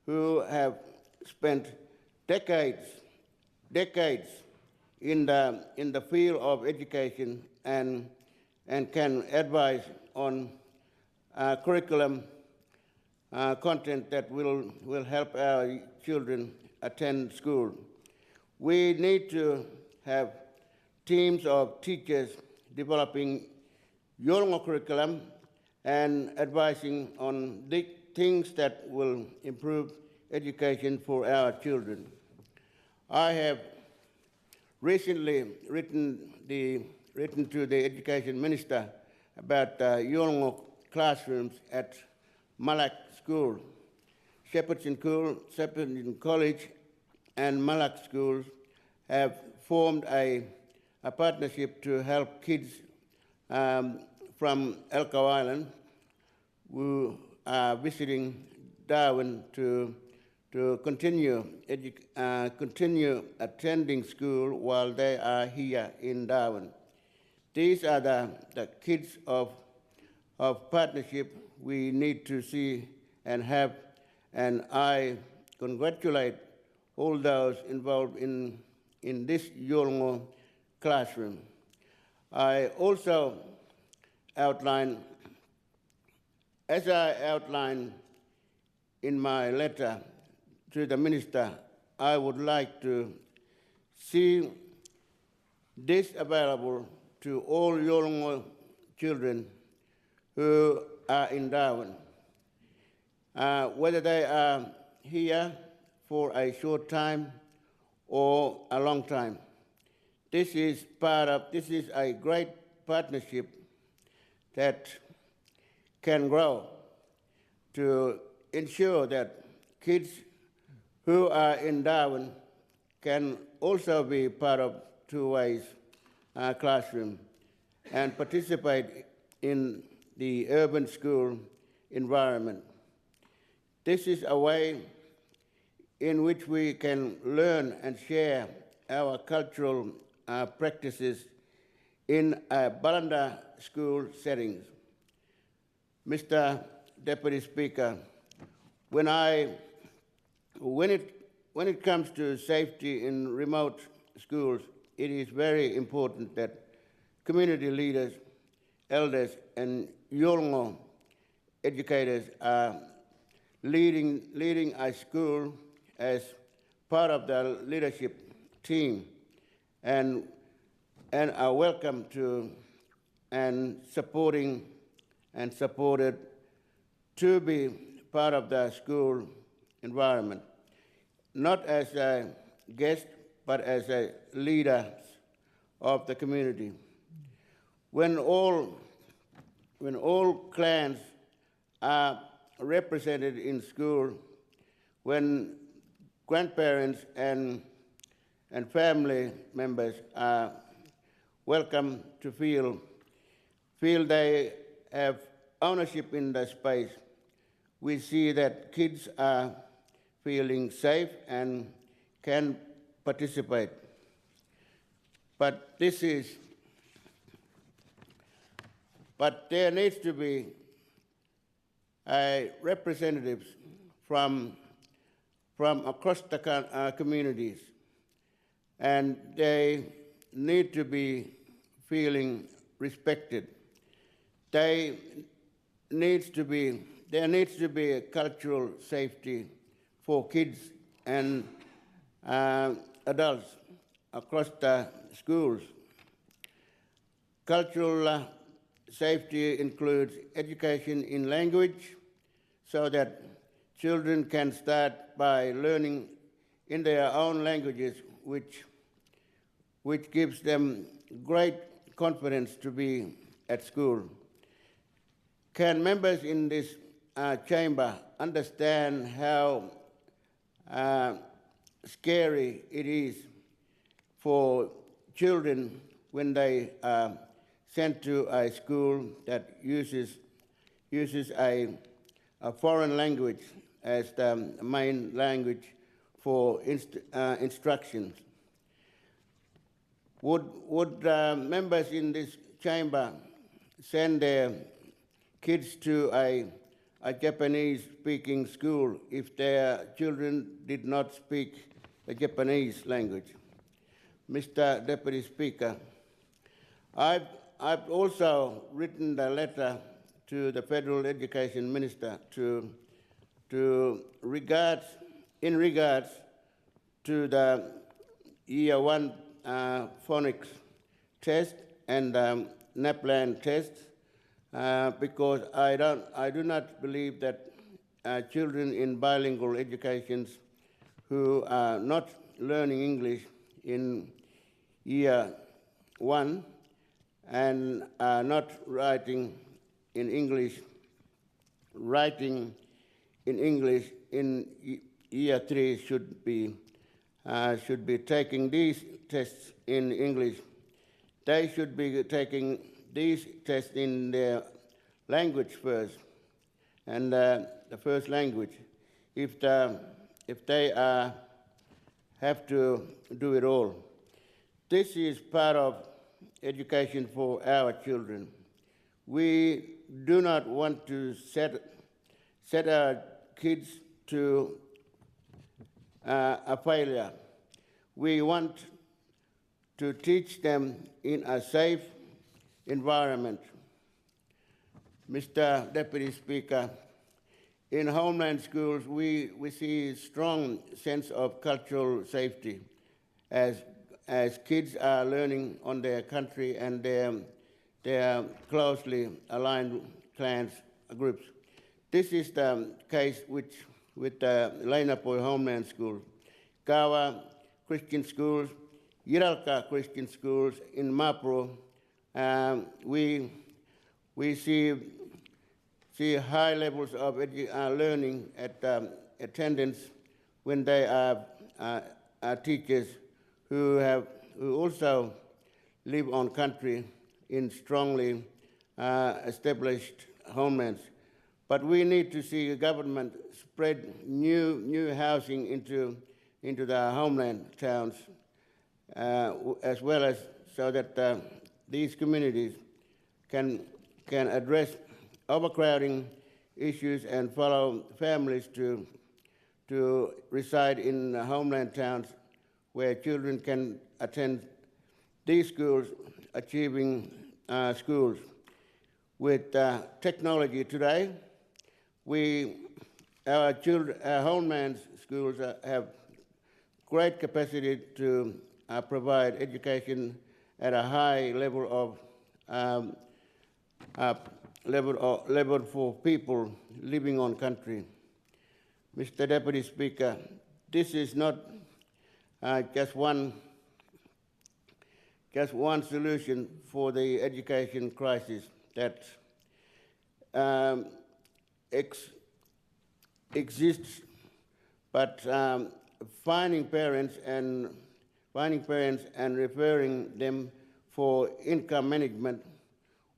who have spent decades in the field of education and can advise on curriculum content that will help our children attend school. We need to have teams of teachers developing Yolngu curriculum and advising on the things that will improve education for our children. I have recently written to the Education Minister about Yolngu classrooms at Malak School. Shepparton College and Malak Schools have formed a partnership to help kids from Elcho Island who are visiting Darwin to continue attending school while they are here in Darwin. These are the kids of partnership we need to see and have, and I congratulate all those involved in this Yolngu classroom. I also outline, as I outlined in my letter to the Minister, I would like to see this available to all Yolngu children who are in Darwin, whether they are here for a short time or a long time. This is a great partnership that can grow to ensure that kids who are in Darwin can also be part of two-ways classroom and participate in the urban school environment. This is a way in which we can learn and share our cultural practices in Balanda school settings. Mr. Deputy Speaker, when it comes to safety in remote schools, it is very important that community leaders, elders, and Yolngu educators are leading a school as part of the leadership team and are welcome to and supported to be part of the school environment, not as a guest, but as a leader of the community. When all clans are represented in school, when grandparents and family members are welcome to feel they have ownership in the space, we see that kids are feeling safe and can participate. But there needs to be representatives from across the communities, and they need to be feeling respected. There needs to be a cultural safety for kids and adults across the schools. Cultural safety includes education in language so that children can start by learning in their own languages, which gives them great confidence to be at school. Can members in this chamber understand how scary it is for children when they are sent to a school that uses a foreign language as the main language for instructions? Would members in this chamber send their kids to a Japanese-speaking school if their children did not speak the Japanese language? Mr. Deputy Speaker, I've also written a letter to the Federal Education Minister in regards to the Year 1 phonics test and NAPLAN test, because I do not believe that children in bilingual educations who are not learning English in Year 1 and are not writing in English in Year 3 should be taking these tests in English. They should be taking these tests in their language first, and the first language, if they have to do it all. This is part of education for our children. We do not want to set our kids to a failure. We want to teach them in a safe environment. Mr. Deputy Speaker, in homeland schools, we see a strong sense of cultural safety as kids are learning on their country and their closely aligned clans groups. This is the case with the Lainapoi Homeland School, Kawa Christian Schools, Yiralka Christian Schools in Mapro. We see see high levels of learning at attendance when they are teachers who also live on country in strongly established homelands. But we need to see the government spread new housing into the homeland towns, as well as so that these communities can address overcrowding issues and follow families to reside in homeland towns where children can attend these schools, achieving schools. With technology today, our homeland schools have great capacity to provide education at a high level level for people living on country. Mr. Deputy Speaker, this is not just one solution for the education crisis that exists, but finding parents and referring them for income management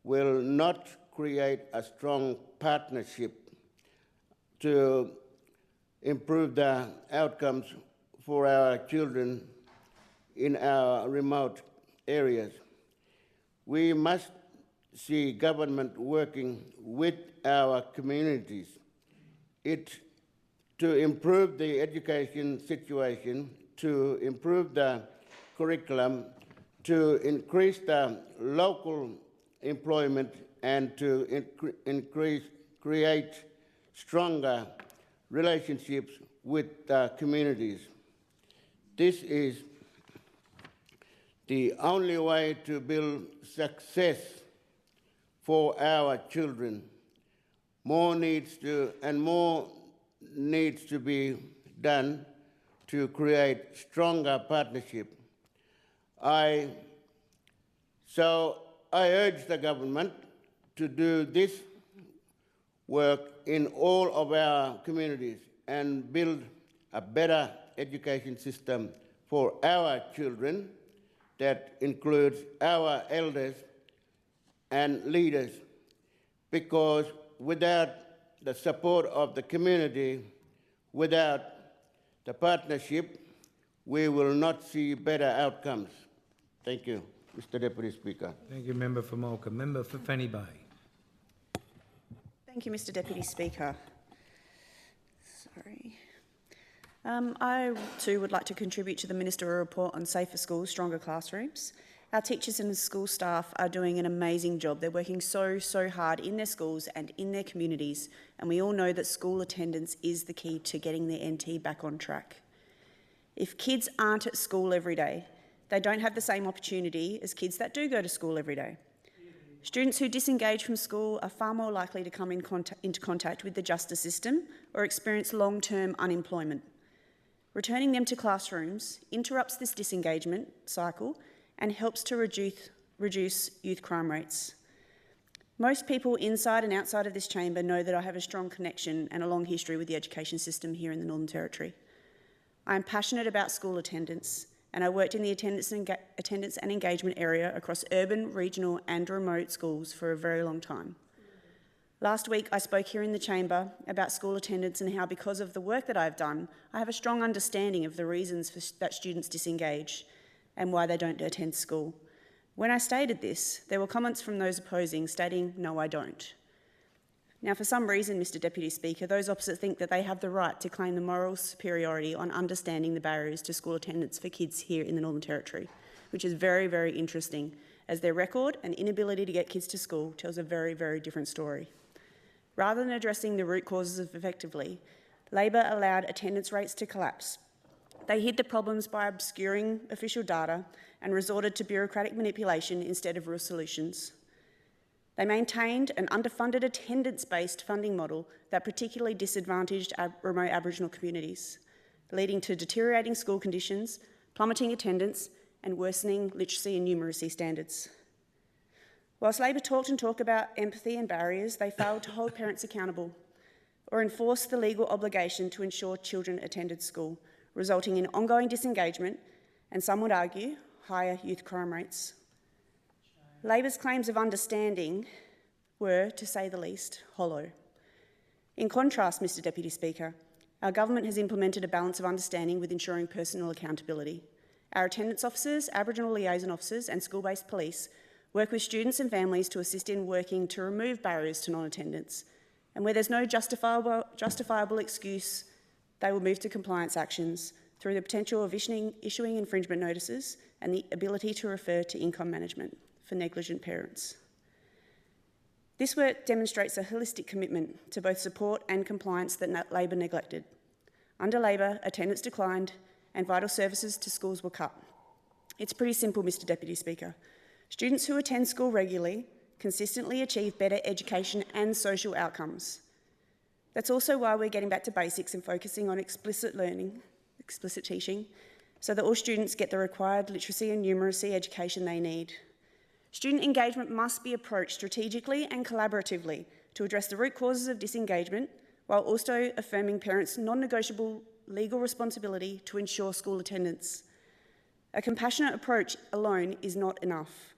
will not create a strong partnership to improve the outcomes for our children in our remote areas. We must see government working with our communities to improve the education situation, to improve the curriculum, to increase the local employment, and to create stronger relationships with the communities. This is the only way to build success for our children. More needs to be done to create stronger partnership. So I urge the government to do this work in all of our communities and build a better education system for our children that includes our elders and leaders, because without the support of the community, without the partnership, we will not see better outcomes. Thank you, Mr. Deputy Speaker. Thank you, Member for Mulka. Member for Fannie Bay. Thank you, Mr. Deputy Speaker. Sorry. I too would like to contribute to the Ministerial report on safer schools, stronger classrooms. Our teachers and school staff are doing an amazing job. They're working so hard in their schools and in their communities, and we all know that school attendance is the key to getting their NT back on track. If kids aren't at school every day, they don't have the same opportunity as kids that do go to school every day. Students who disengage from school are far more likely to come into contact with the justice system or experience long-term unemployment. Returning them to classrooms interrupts this disengagement cycle and helps to reduce youth crime rates. Most people inside and outside of this chamber know that I have a strong connection and a long history with the education system here in the Northern Territory. I am passionate about school attendance, and I worked in the attendance and engagement area across urban, regional and remote schools for a very long time. Last week, I spoke here in the chamber about school attendance and how, because of the work that I've done, I have a strong understanding of the reasons that students disengage and why they don't attend school. When I stated this, there were comments from those opposing stating, "No, I don't." Now, for some reason, Mr. Deputy Speaker, those opposite think that they have the right to claim the moral superiority on understanding the barriers to school attendance for kids here in the Northern Territory, which is very interesting, as their record and inability to get kids to school tells a very different story. Rather than addressing the root causes effectively, Labor allowed attendance rates to collapse. They hid the problems by obscuring official data and resorted to bureaucratic manipulation instead of real solutions. They maintained an underfunded attendance-based funding model that particularly disadvantaged remote Aboriginal communities, leading to deteriorating school conditions, plummeting attendance and worsening literacy and numeracy standards. Whilst Labor talked and talked about empathy and barriers, they failed to hold parents accountable or enforce the legal obligation to ensure children attended school, resulting in ongoing disengagement and, some would argue, higher youth crime rates. Labor's claims of understanding were, to say the least, hollow. In contrast, Mr Deputy Speaker, our government has implemented a balance of understanding with ensuring personal accountability. Our attendance officers, Aboriginal liaison officers and school-based police work with students and families to assist in working to remove barriers to non-attendance. And where there's no justifiable excuse, they will move to compliance actions through the potential of issuing infringement notices and the ability to refer to income management for negligent parents. This work demonstrates a holistic commitment to both support and compliance that Labor neglected. Under Labor, attendance declined and vital services to schools were cut. It's pretty simple, Mr Deputy Speaker. Students who attend school regularly consistently achieve better education and social outcomes. That's also why we're getting back to basics and focusing on explicit learning, explicit teaching, so that all students get the required literacy and numeracy education they need. Student engagement must be approached strategically and collaboratively to address the root causes of disengagement, while also affirming parents' non-negotiable legal responsibility to ensure school attendance. A compassionate approach alone is not enough.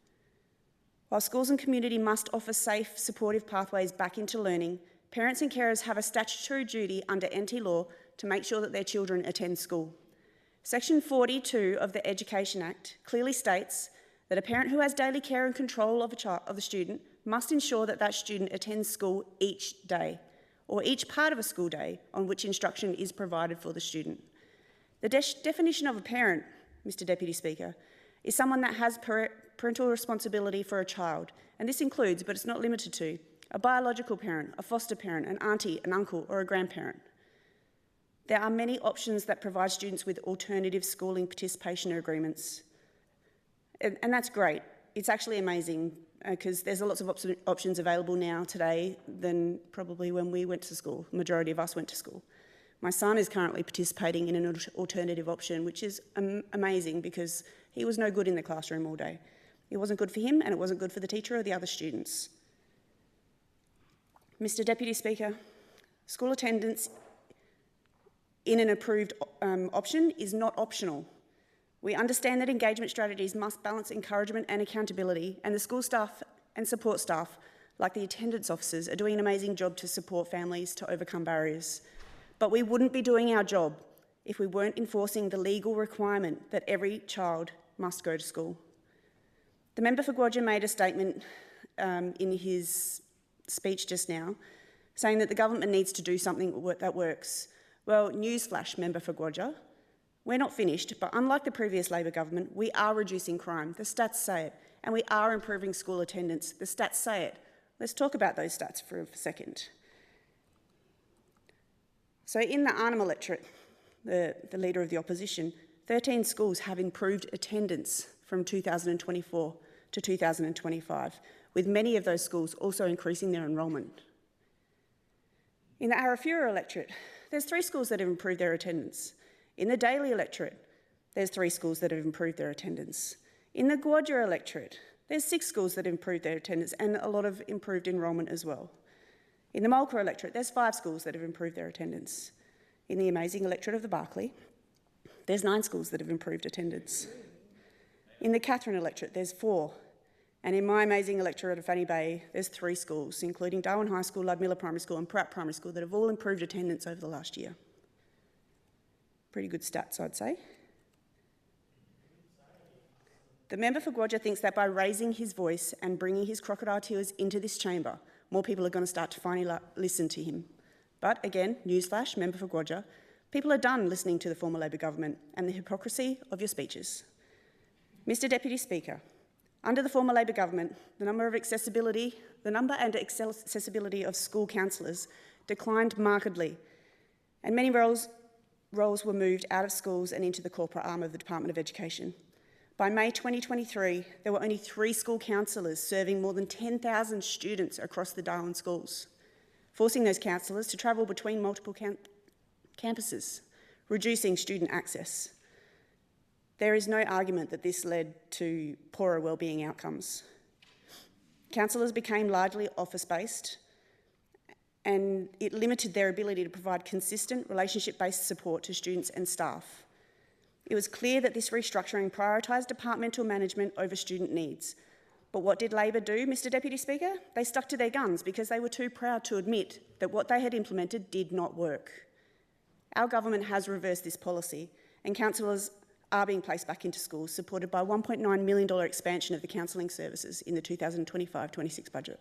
While schools and community must offer safe, supportive pathways back into learning, parents and carers have a statutory duty under NT law to make sure that their children attend school. Section 42 of the Education Act clearly states that a parent who has daily care and control of a student must ensure that that student attends school each day, or each part of a school day on which instruction is provided for the student. The definition of a parent, Mr Deputy Speaker, is someone that has parental responsibility for a child, and this includes, but it's not limited to, a biological parent, a foster parent, an auntie, an uncle, or a grandparent. There are many options that provide students with alternative schooling participation agreements. And that's great. It's actually amazing because there's lots of options available now today than probably when we went to school. The majority of us went to school. My son is currently participating in an alternative option, which is amazing because he was no good in the classroom all day. It wasn't good for him and it wasn't good for the teacher or the other students. Mr Deputy Speaker, school attendance in an approved option is not optional. We understand that engagement strategies must balance encouragement and accountability, and the school staff and support staff, like the attendance officers, are doing an amazing job to support families to overcome barriers. But we wouldn't be doing our job if we weren't enforcing the legal requirement that every child must go to school. The member for Gwoja made a statement in his speech just now, saying that the government needs to do something that works. Well, newsflash, member for Gwoja, we're not finished, but unlike the previous Labor government, we are reducing crime. The stats say it. And we are improving school attendance. The stats say it. Let's talk about those stats for a second. So in the Arnhem electorate, the leader of the opposition, 13 schools have improved attendance from 2024 to 2025, with many of those schools also increasing their enrolment. In the Arafura electorate, there's 3 schools that have improved their attendance. In the Daly electorate, there's 3 schools that have improved their attendance. In the Gwoja electorate, there's 6 schools that have improved their attendance and a lot of improved enrolment as well. In the Mulka electorate, there's 5 schools that have improved their attendance. In the amazing electorate of the Berkeley, there's 9 schools that have improved attendance. In the Catherine electorate, there's 4. And in my amazing electorate of Fannie Bay, there's 3 schools, including Darwin High School, Ludmilla Primary School and Pratt Primary School, that have all improved attendance over the last year. Pretty good stats, I'd say. The member for Gwoja thinks that by raising his voice and bringing his crocodile tears into this chamber, more people are going to start to finally listen to him. But again, newsflash, member for Gwoja, people are done listening to the former Labor government and the hypocrisy of your speeches. Mr Deputy Speaker, under the former Labor government, the number and accessibility of school counsellors declined markedly, and many roles were moved out of schools and into the corporate arm of the Department of Education. By May 2023, there were only 3 school counsellors serving more than 10,000 students across the Darwin schools, forcing those counsellors to travel between multiple campuses, reducing student access. There is no argument that this led to poorer wellbeing outcomes. Counsellors became largely office-based, and it limited their ability to provide consistent relationship-based support to students and staff. It was clear that this restructuring prioritised departmental management over student needs. But what did Labor do, Mr Deputy Speaker? They stuck to their guns because they were too proud to admit that what they had implemented did not work. Our government has reversed this policy, and counsellors are being placed back into schools, supported by a $1.9 million expansion of the counselling services in the 2025-26 budget.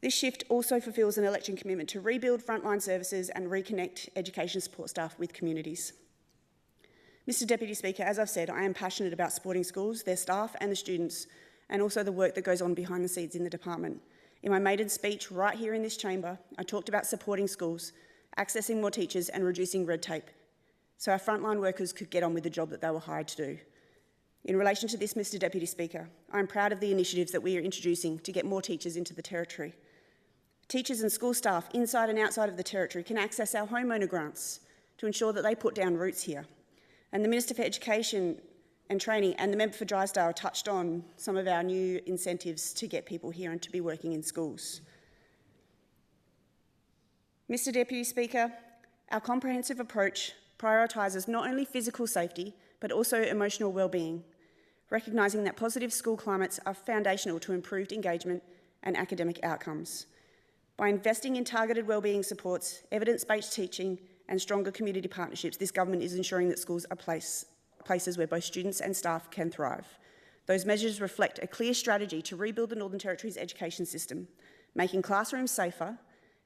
This shift also fulfils an election commitment to rebuild frontline services and reconnect education support staff with communities. Mr Deputy Speaker, as I've said, I am passionate about supporting schools, their staff and the students, and also the work that goes on behind the scenes in the department. In my maiden speech right here in this chamber, I talked about supporting schools, accessing more teachers and reducing red tape, so our frontline workers could get on with the job that they were hired to do. In relation to this, Mr Deputy Speaker, I am proud of the initiatives that we are introducing to get more teachers into the Territory. Teachers and school staff inside and outside of the Territory can access our homeowner grants to ensure that they put down roots here. And the Minister for Education and Training and the member for Drysdale touched on some of our new incentives to get people here and to be working in schools. Mr Deputy Speaker, our comprehensive approach prioritises not only physical safety, but also emotional wellbeing, recognising that positive school climates are foundational to improved engagement and academic outcomes. By investing in targeted wellbeing supports, evidence-based teaching and stronger community partnerships, this government is ensuring that schools are places where both students and staff can thrive. Those measures reflect a clear strategy to rebuild the Northern Territory's education system, making classrooms safer,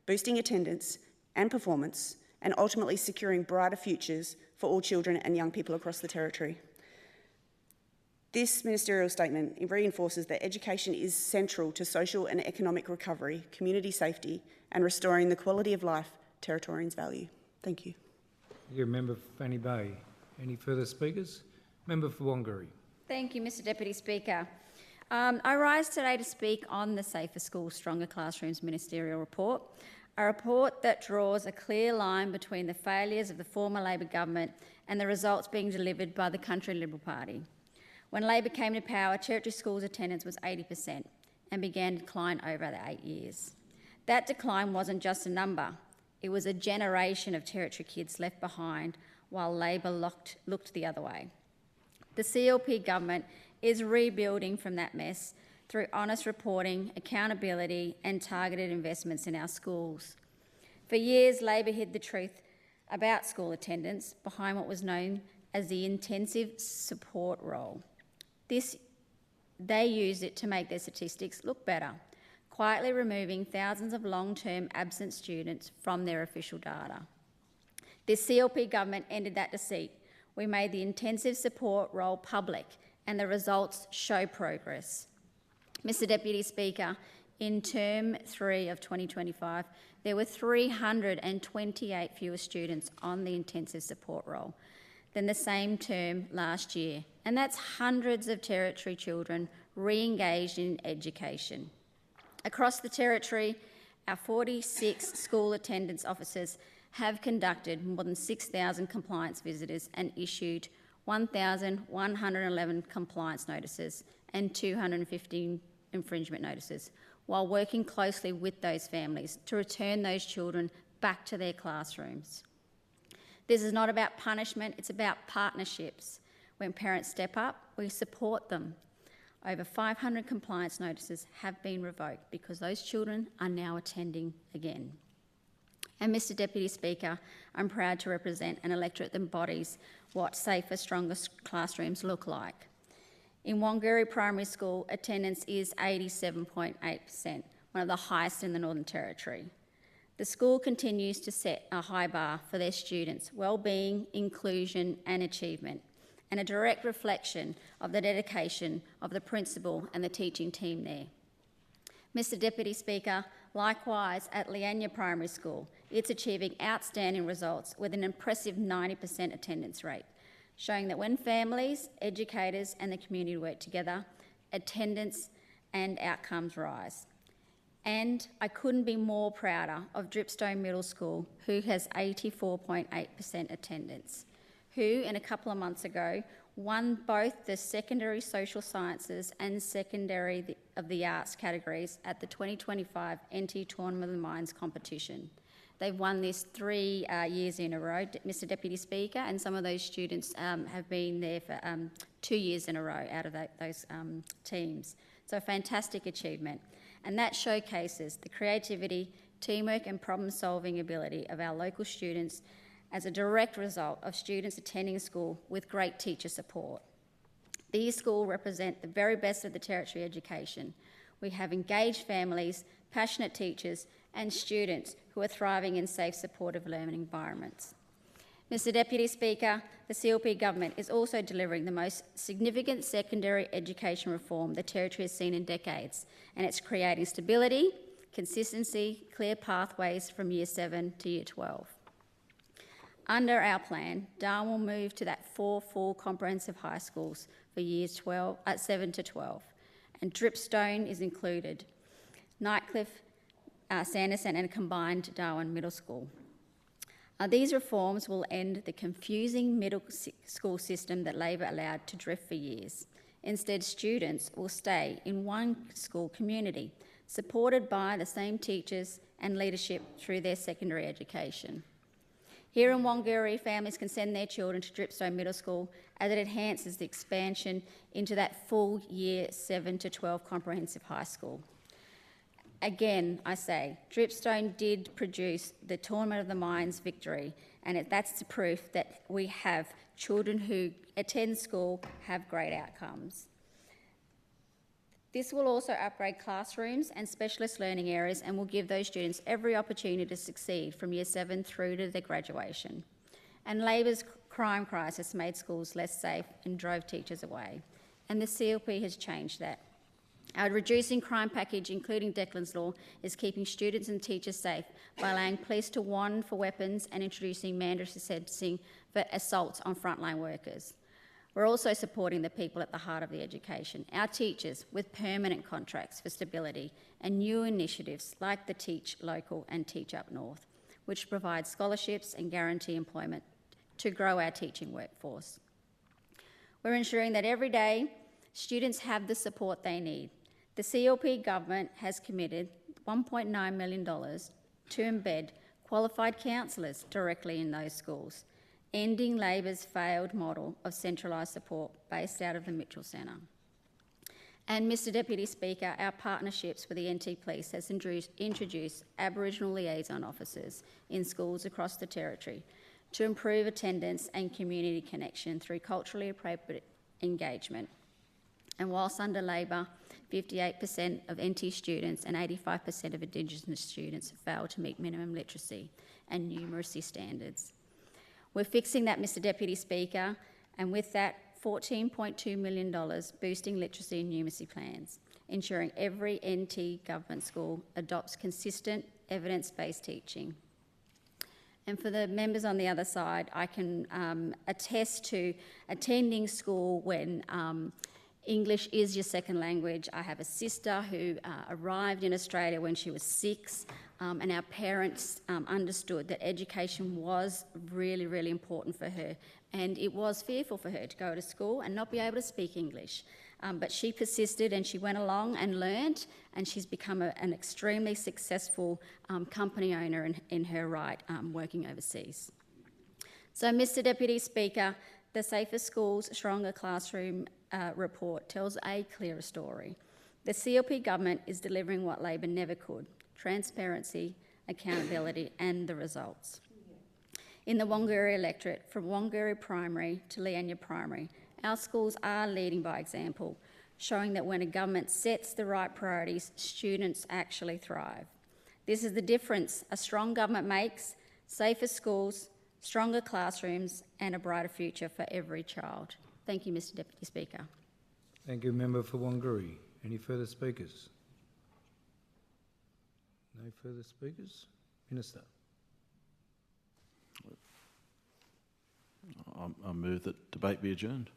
boosting attendance and performance, and ultimately securing brighter futures for all children and young people across the Territory. This ministerial statement reinforces that education is central to social and economic recovery, community safety, and restoring the quality of life Territorians value. Thank you. Thank you, Member for Fannie Bay. Any further speakers? Member for Wanguri. Thank you, Mr Deputy Speaker. I rise today to speak on the Safer Schools, Stronger Classrooms Ministerial Report, a report that draws a clear line between the failures of the former Labor government and the results being delivered by the Country Liberal Party. When Labor came to power, Territory schools attendance was 80% and began to decline over the 8 years. That decline wasn't just a number, it was a generation of Territory kids left behind while Labor looked the other way. The CLP government is rebuilding from that mess through honest reporting, accountability and targeted investments in our schools. For years, Labor hid the truth about school attendance behind what was known as the intensive support role. They used it to make their statistics look better, quietly removing thousands of long-term absent students from their official data. This CLP government ended that deceit. We made the intensive support role public and the results show progress. Mr Deputy Speaker, in Term 3 of 2025, there were 328 fewer students on the intensive support role than the same term last year, and that's hundreds of Territory children re-engaged in education. Across the Territory, our 46 school attendance officers have conducted more than 6,000 compliance visitors and issued 1,111 compliance notices and 215 infringement notices, while working closely with those families to return those children back to their classrooms. This is not about punishment, it's about partnerships. When parents step up, we support them. Over 500 compliance notices have been revoked because those children are now attending again. And Mr Deputy Speaker, I'm proud to represent an electorate that embodies what safer, stronger classrooms look like. In Wanguri Primary School, attendance is 87.8%, one of the highest in the Northern Territory. The school continues to set a high bar for their students' wellbeing, inclusion and achievement, and a direct reflection of the dedication of the principal and the teaching team there. Mr Deputy Speaker, likewise at Yingiya Primary School, it's achieving outstanding results with an impressive 90% attendance rate, showing that when families, educators and the community work together, attendance and outcomes rise. And I couldn't be more prouder of Drysdale Middle School, who has 84.8% attendance, who, in a couple of months ago, won both the secondary social sciences and secondary of the arts categories at the 2025 NT Tournament of the Minds competition. They've won this 3 years in a row, Mr Deputy Speaker, and some of those students have been there for 2 years in a row out of those teams. So a fantastic achievement. And that showcases the creativity, teamwork and problem-solving ability of our local students as a direct result of students attending school with great teacher support. These schools represent the very best of the Territory education. We have engaged families, passionate teachers and students who are thriving in safe, supportive learning environments. Mr Deputy Speaker, the CLP government is also delivering the most significant secondary education reform the Territory has seen in decades, and it's creating stability, consistency, clear pathways from Year 7 to Year 12. Under our plan, Darwin will move to that 4 full comprehensive high schools for Years 7 to 12, and Dripstone is included, Nightcliff, Sanderson and a combined Darwin Middle School. These reforms will end the confusing middle school system that Labor allowed to drift for years. Instead, students will stay in one school community, supported by the same teachers and leadership through their secondary education. Here in Wanguri, families can send their children to Dripstone Middle School as it enhances the expansion into that full Year 7 to 12 comprehensive high school. Again, I say, Dripstone did produce the Tournament of the Minds victory, and that's the proof that we have children who attend school have great outcomes. This will also upgrade classrooms and specialist learning areas and will give those students every opportunity to succeed from Year 7 through to their graduation. And Labor's crime crisis made schools less safe and drove teachers away, and the CLP has changed that. Our reducing crime package, including Declan's Law, is keeping students and teachers safe by allowing police to warrant for weapons and introducing mandatory sentencing for assaults on frontline workers. We're also supporting the people at the heart of the education, our teachers with permanent contracts for stability and new initiatives like the Teach Local and Teach Up North, which provide scholarships and guarantee employment to grow our teaching workforce. We're ensuring that every day students have the support they need. The CLP government has committed $1.9 million to embed qualified counsellors directly in those schools, ending Labor's failed model of centralised support based out of the Mitchell Centre. And Mr Deputy Speaker, our partnerships with the NT Police has introduced Aboriginal liaison officers in schools across the Territory to improve attendance and community connection through culturally appropriate engagement. And whilst under Labor, 58% of NT students and 85% of Indigenous students fail to meet minimum literacy and numeracy standards. We're fixing that, Mr Deputy Speaker, and with that, $14.2 million boosting literacy and numeracy plans, ensuring every NT government school adopts consistent evidence-based teaching. And for the members on the other side, I can attest to attending school when English is your second language. I have a sister who arrived in Australia when she was 6, and our parents understood that education was really, really important for her, and it was fearful for her to go to school and not be able to speak English. But she persisted and she went along and learnt, and she's become an extremely successful company owner in her right, working overseas. So, Mr Deputy Speaker, the Safer Schools, Stronger Classroom report tells a clearer story. The CLP government is delivering what Labor never could: transparency, accountability and the results. In the Wanguri electorate, from Wanguri Primary to Leanya Primary, our schools are leading by example, showing that when a government sets the right priorities, students actually thrive. This is the difference a strong government makes: safer schools, stronger classrooms and a brighter future for every child. Thank you, Mr Deputy Speaker. Thank you, Member for Wanguri. Any further speakers? No further speakers? Minister. I move that debate be adjourned.